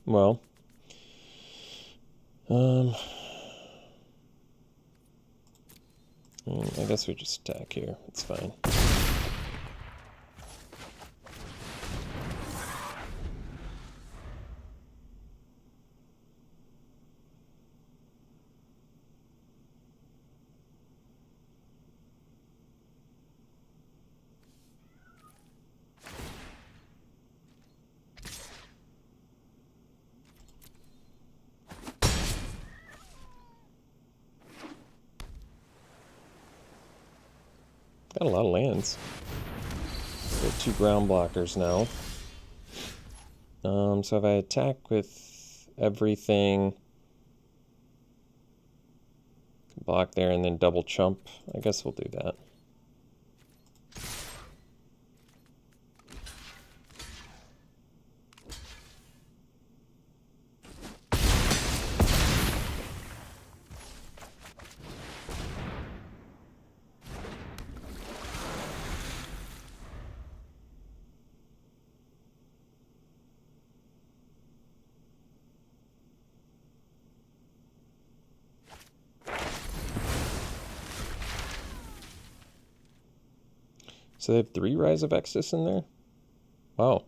Well, I guess we just attack here. It's fine. Got a lot of lands. Got 2 ground blockers now. So if I attack with everything, block there and then double chump, I guess we'll do that. So they have 3 Rise of Exodus in there? Wow.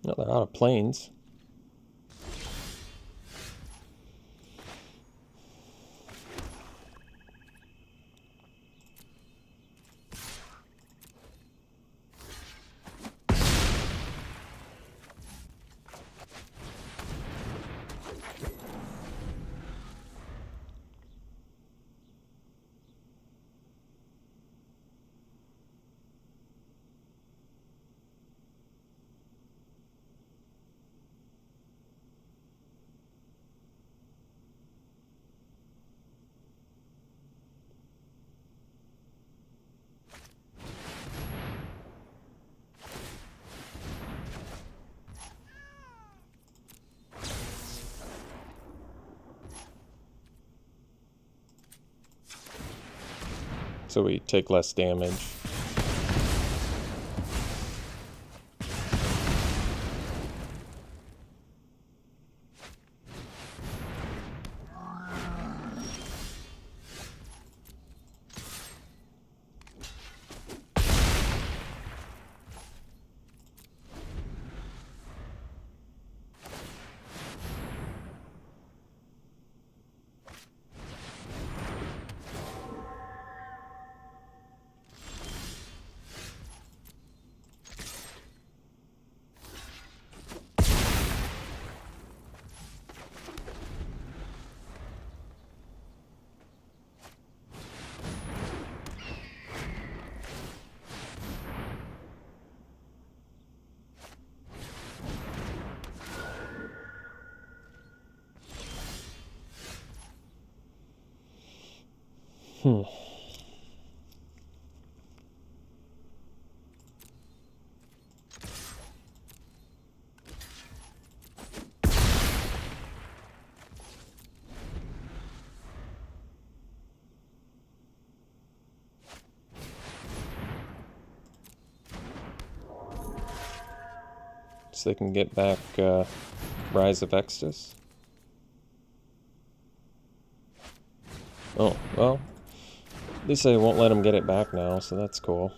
No, they're out of planes. So we take less damage. So they can get back Rise of Exodus. Oh, well, at least they won't let him get it back now, so that's cool.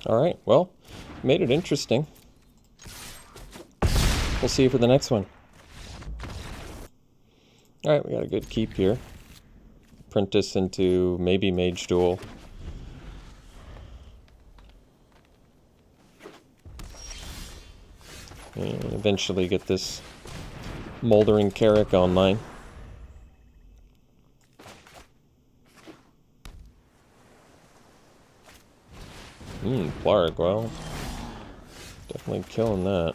Alright, well, made it interesting. We'll see you for the next one. Alright, we got a good keep here. Print this into maybe Mage Duel. And eventually get this Moldering Carrick online. Plarg, well, definitely killing that.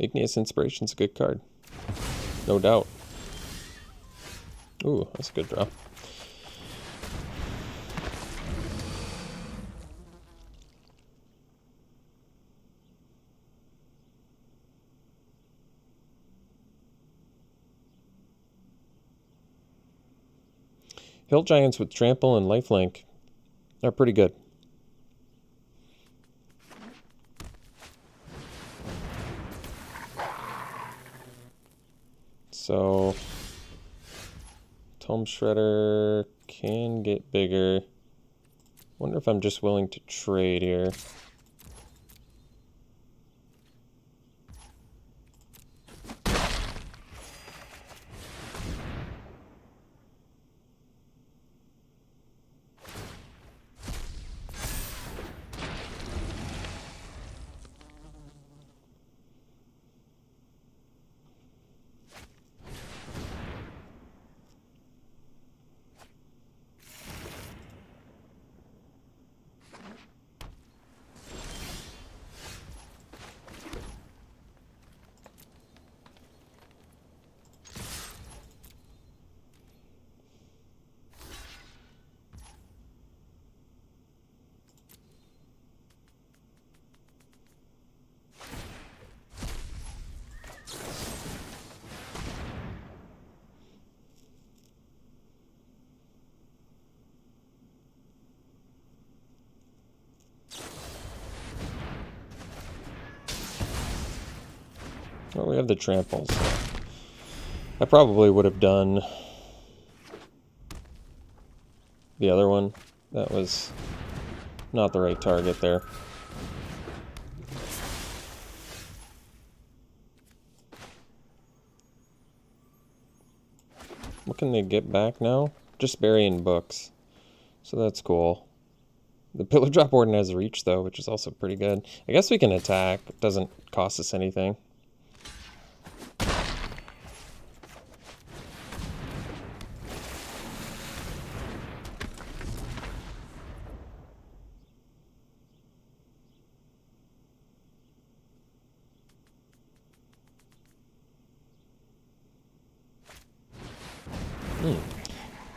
Igneous Inspiration's a good card. No doubt. Ooh, that's a good draw. Hill Giants with Trample and Lifelink are pretty good. So, Tome Shredder can get bigger. Wonder if I'm just willing to trade here. Well, we have the Tramples. I probably would have done the other one. That was not the right target there. What can they get back now? Just burying books. So that's cool. The Pillar Drop Warden has reach, though, which is also pretty good. I guess we can attack. It doesn't cost us anything.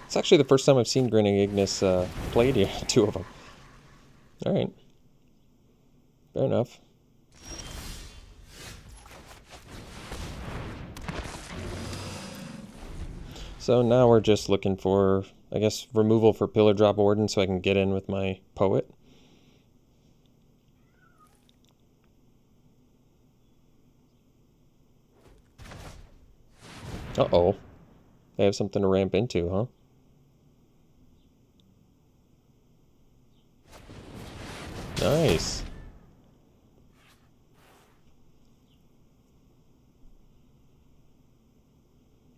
It's actually the first time I've seen Grinning Ignis played here, two of them. Alright. Fair enough. So now we're just looking for, I guess, removal for Pillar Drop Warden so I can get in with my Poet. Uh-oh. They have something to ramp into, huh? Nice.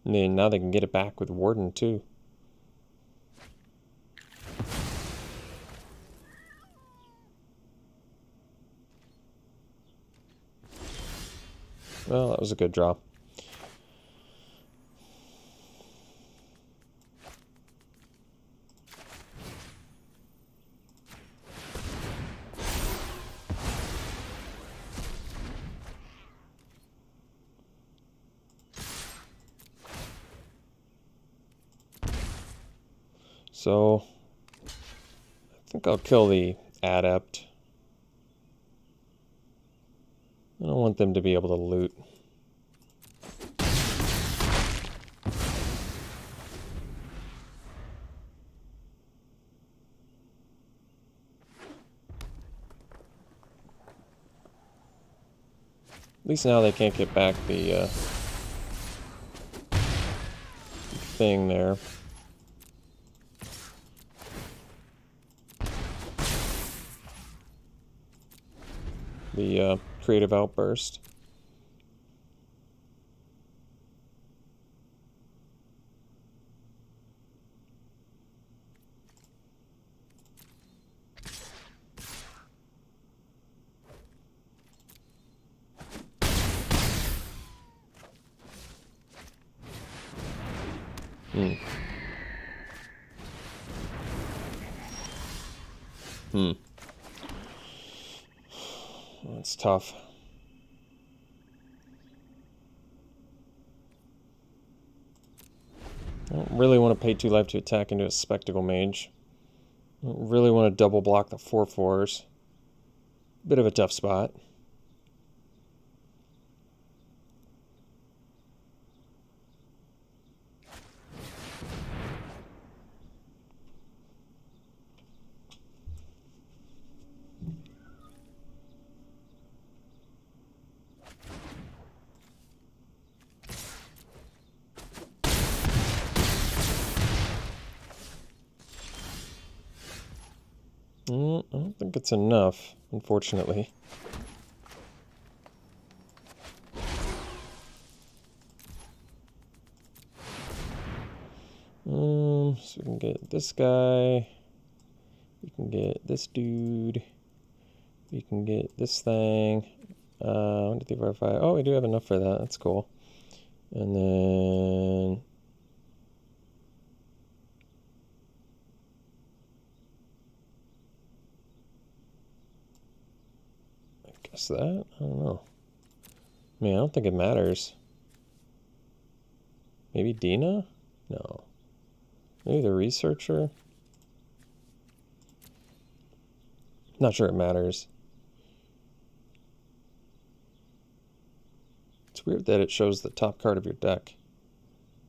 And then now they can get it back with Warden, too. Well, that was a good draw. So, I think I'll kill the Adept. I don't want them to be able to loot. At least now they can't get back the thing there. The creative outburst. That's tough. don't really want to pay 2 life to attack into a Spectacle Mage. I don't really want to double block the 4/4s. Bit of a tough spot. I don't think it's enough, unfortunately. So we can get this guy. We can get this dude. We can get this thing. 1, 2, 3, 4, 5. Oh, we do have enough for that. That's cool. And then I guess that. I don't know. I mean, I don't think it matters. Maybe Dina? No. Maybe the researcher? Not sure it matters. It's weird that it shows the top card of your deck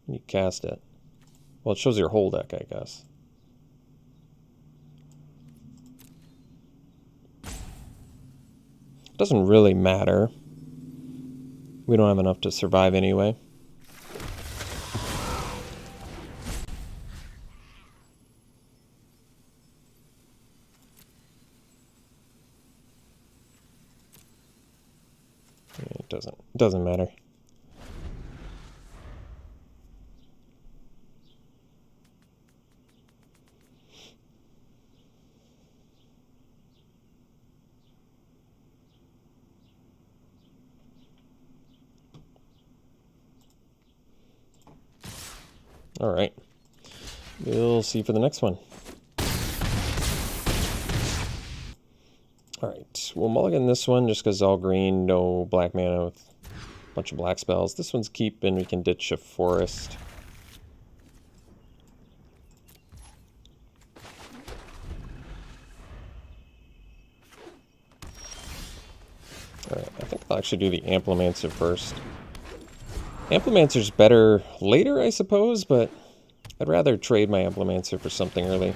when you cast it. Well, it shows your whole deck, I guess. It doesn't really matter. We don't have enough to survive anyway. It doesn't matter. All right. We'll see for the next one. All right. We'll mulligan this one just because all green, no black mana with a bunch of black spells. This one's keep, and we can ditch a forest. All right. I think I'll actually do the Amplimancer first. Amplimancer's better later, I suppose, but I'd rather trade my Amplimancer for something early.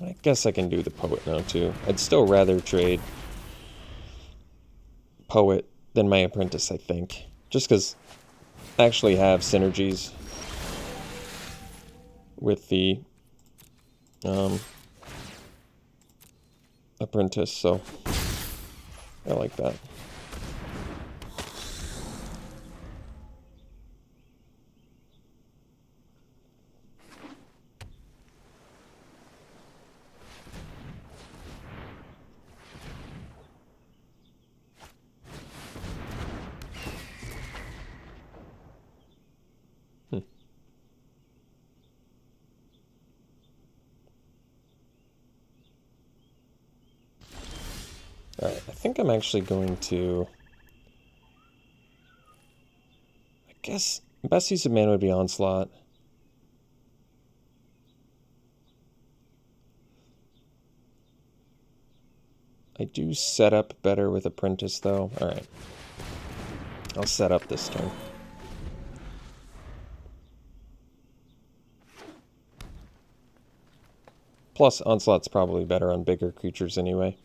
I guess I can do the Poet now, too. I'd still rather trade Poet than my Apprentice, I think. Just because I actually have synergies with the Apprentice, so I like that. Alright, I think I'm actually going to... I guess best use of mana would be Onslaught. I do set up better with Apprentice, though. Alright. I'll set up this turn. Plus, Onslaught's probably better on bigger creatures anyway.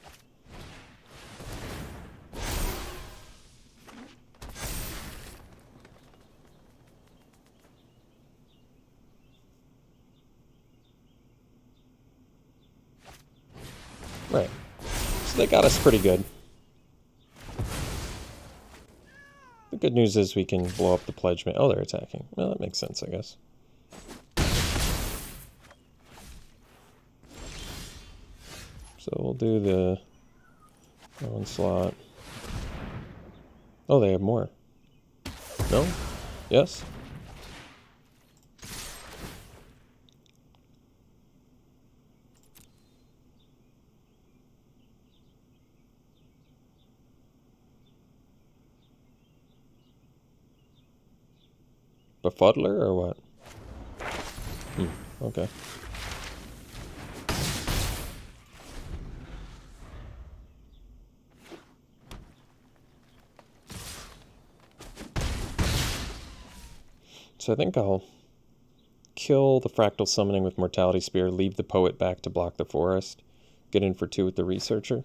Right. So they got us pretty good. The good news is we can blow up the pledge. Oh, they're attacking. Well, that makes sense, I guess. So we'll do the Onslaught. Oh, they have more. No? Yes? Befuddler or what? Okay. So I think I'll kill the Fractal Summoning with Mortality Spear, leave the Poet back to block the Forest, get in for 2 with the Researcher.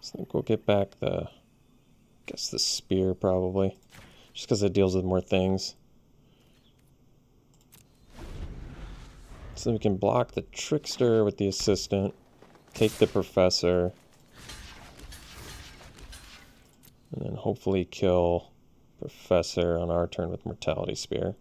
I think we'll get back the, I guess the Spear probably, just because it deals with more things. So we can block the Trickster with the Assistant, take the Professor, and then hopefully kill Professor on our turn with Mortality Spear.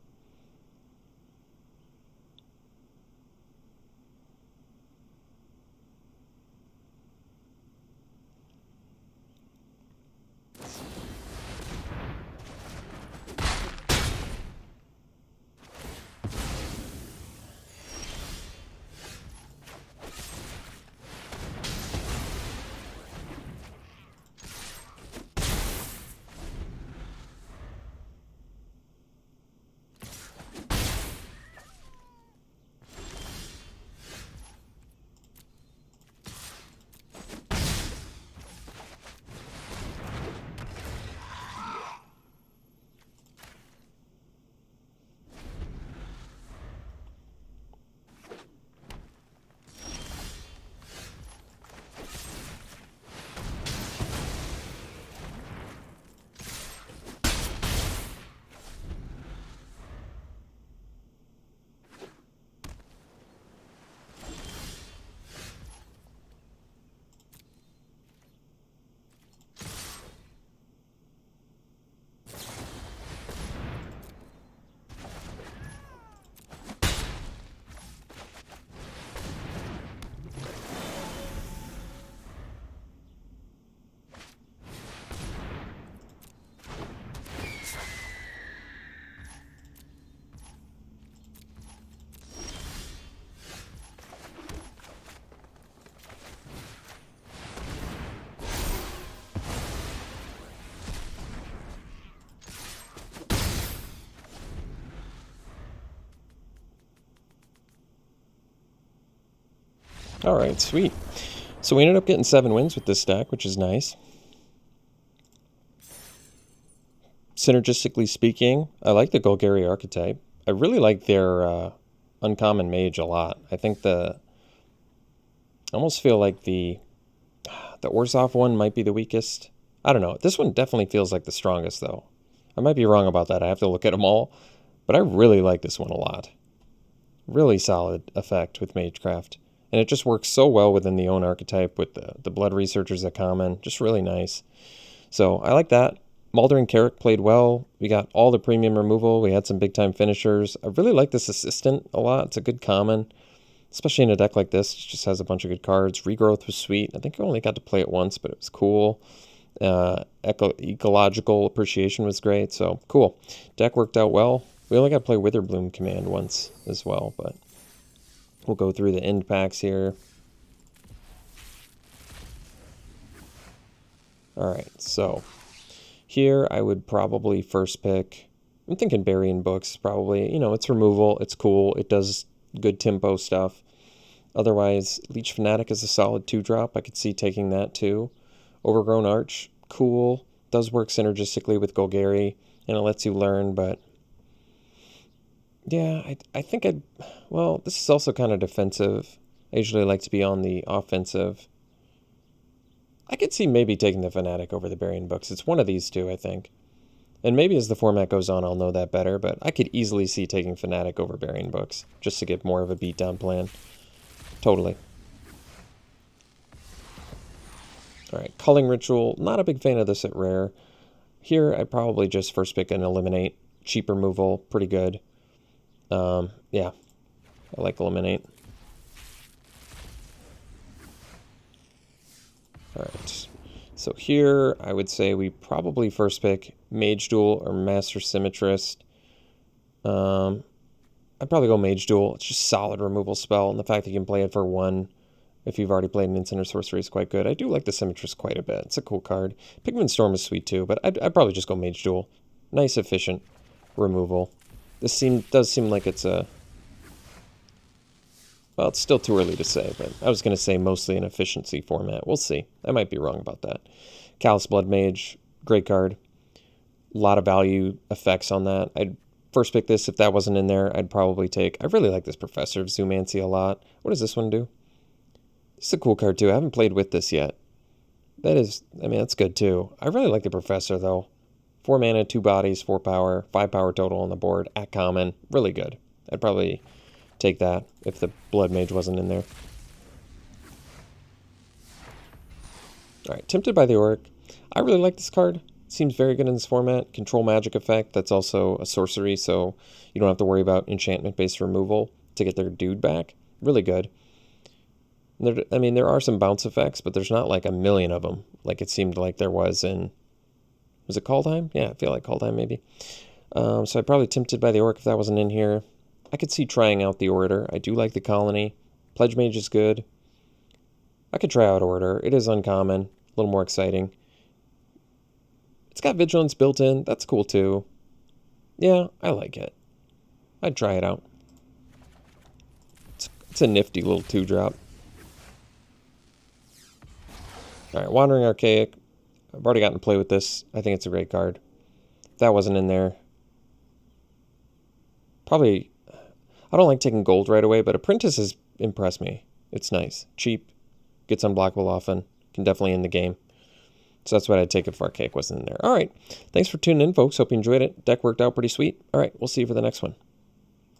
Alright, sweet. So we ended up getting 7 wins with this deck, which is nice. Synergistically speaking, I like the Golgari archetype. I really like their Uncommon Mage a lot. I think I almost feel like the Orzhov one might be the weakest. I don't know. This one definitely feels like the strongest, though. I might be wrong about that. I have to look at them all. But I really like this one a lot. Really solid effect with Magecraft. And it just works so well within the own archetype with the Blood Researchers at common. Just really nice. So I like that. Mulder and Carrick played well. We got all the premium removal. We had some big-time finishers. I really like this Assistant a lot. It's a good common, especially in a deck like this. It just has a bunch of good cards. Regrowth was sweet. I think I only got to play it once, but it was cool. Ecological Appreciation was great. So cool. Deck worked out well. We only got to play Witherbloom Command once as well, but we'll go through the end packs here. Alright, so here I would probably first pick, I'm thinking Burying Books probably. You know, it's removal, it's cool, it does good tempo stuff. Otherwise, Leech Fanatic is a solid 2-drop. I could see taking that too. Overgrown Arch, cool. Does work synergistically with Golgari, and it lets you learn, but yeah, I think well, this is also kind of defensive. I usually like to be on the offensive. I could see maybe taking the Fanatic over the Burying Books. It's one of these two, I think. And maybe as the format goes on, I'll know that better, but I could easily see taking Fanatic over Burying Books, just to get more of a beatdown plan. Totally. Alright, Culling Ritual. Not a big fan of this at rare. Here, I probably just first pick and eliminate. Cheap removal, pretty good. Yeah, I like eliminate. All right, so here I would say we probably first pick Mage Duel or Master Symmetrist. I'd probably go Mage Duel. It's just solid removal spell, and the fact that you can play it for 1 if you've already played an instant or sorcery is quite good. I do like the Symmetrist quite a bit. It's a cool card. Pigment Storm is sweet too, but I'd probably just go Mage Duel. Nice, efficient removal. This does seem like it's a... Well, it's still too early to say, but I was going to say mostly an efficiency format. We'll see. I might be wrong about that. Callous Blood Mage, great card. A lot of value effects on that. I'd first pick this. If that wasn't in there, I'd probably take... I really like this Professor of Zoomancy a lot. What does this one do? It's a cool card too. I haven't played with this yet. That is... I mean, that's good too. I really like the Professor though. 4 mana, 2 bodies, 4 power, 5 power total on the board. At common. Really good. I'd probably take that if the Blood Mage wasn't in there. Alright, Tempted by the Auric. I really like this card. It seems very good in this format. Control magic effect. That's also a sorcery, so you don't have to worry about enchantment-based removal to get their dude back. Really good. I mean, there are some bounce effects, but there's not like a million of them, like it seemed like there was in... Was it Kaldheim? Yeah, I feel like Kaldheim maybe. So I'd probably Tempted by the Auric if that wasn't in here. I could see trying out the Orator. I do like the Colony. Pledge Mage is good. I could try out Orator. It is uncommon. A little more exciting. It's got Vigilance built in. That's cool too. Yeah, I like it. I'd try it out. It's a nifty little 2-drop. Alright, Wandering Archaic. I've already gotten to play with this. I think it's a great card. If that wasn't in there... Probably... I don't like taking gold right away, but Apprentice has impressed me. It's nice. Cheap. Gets unblockable often. Can definitely end the game. So that's what I'd take if Archaic wasn't in there. Alright. Thanks for tuning in, folks. Hope you enjoyed it. Deck worked out pretty sweet. Alright, we'll see you for the next one.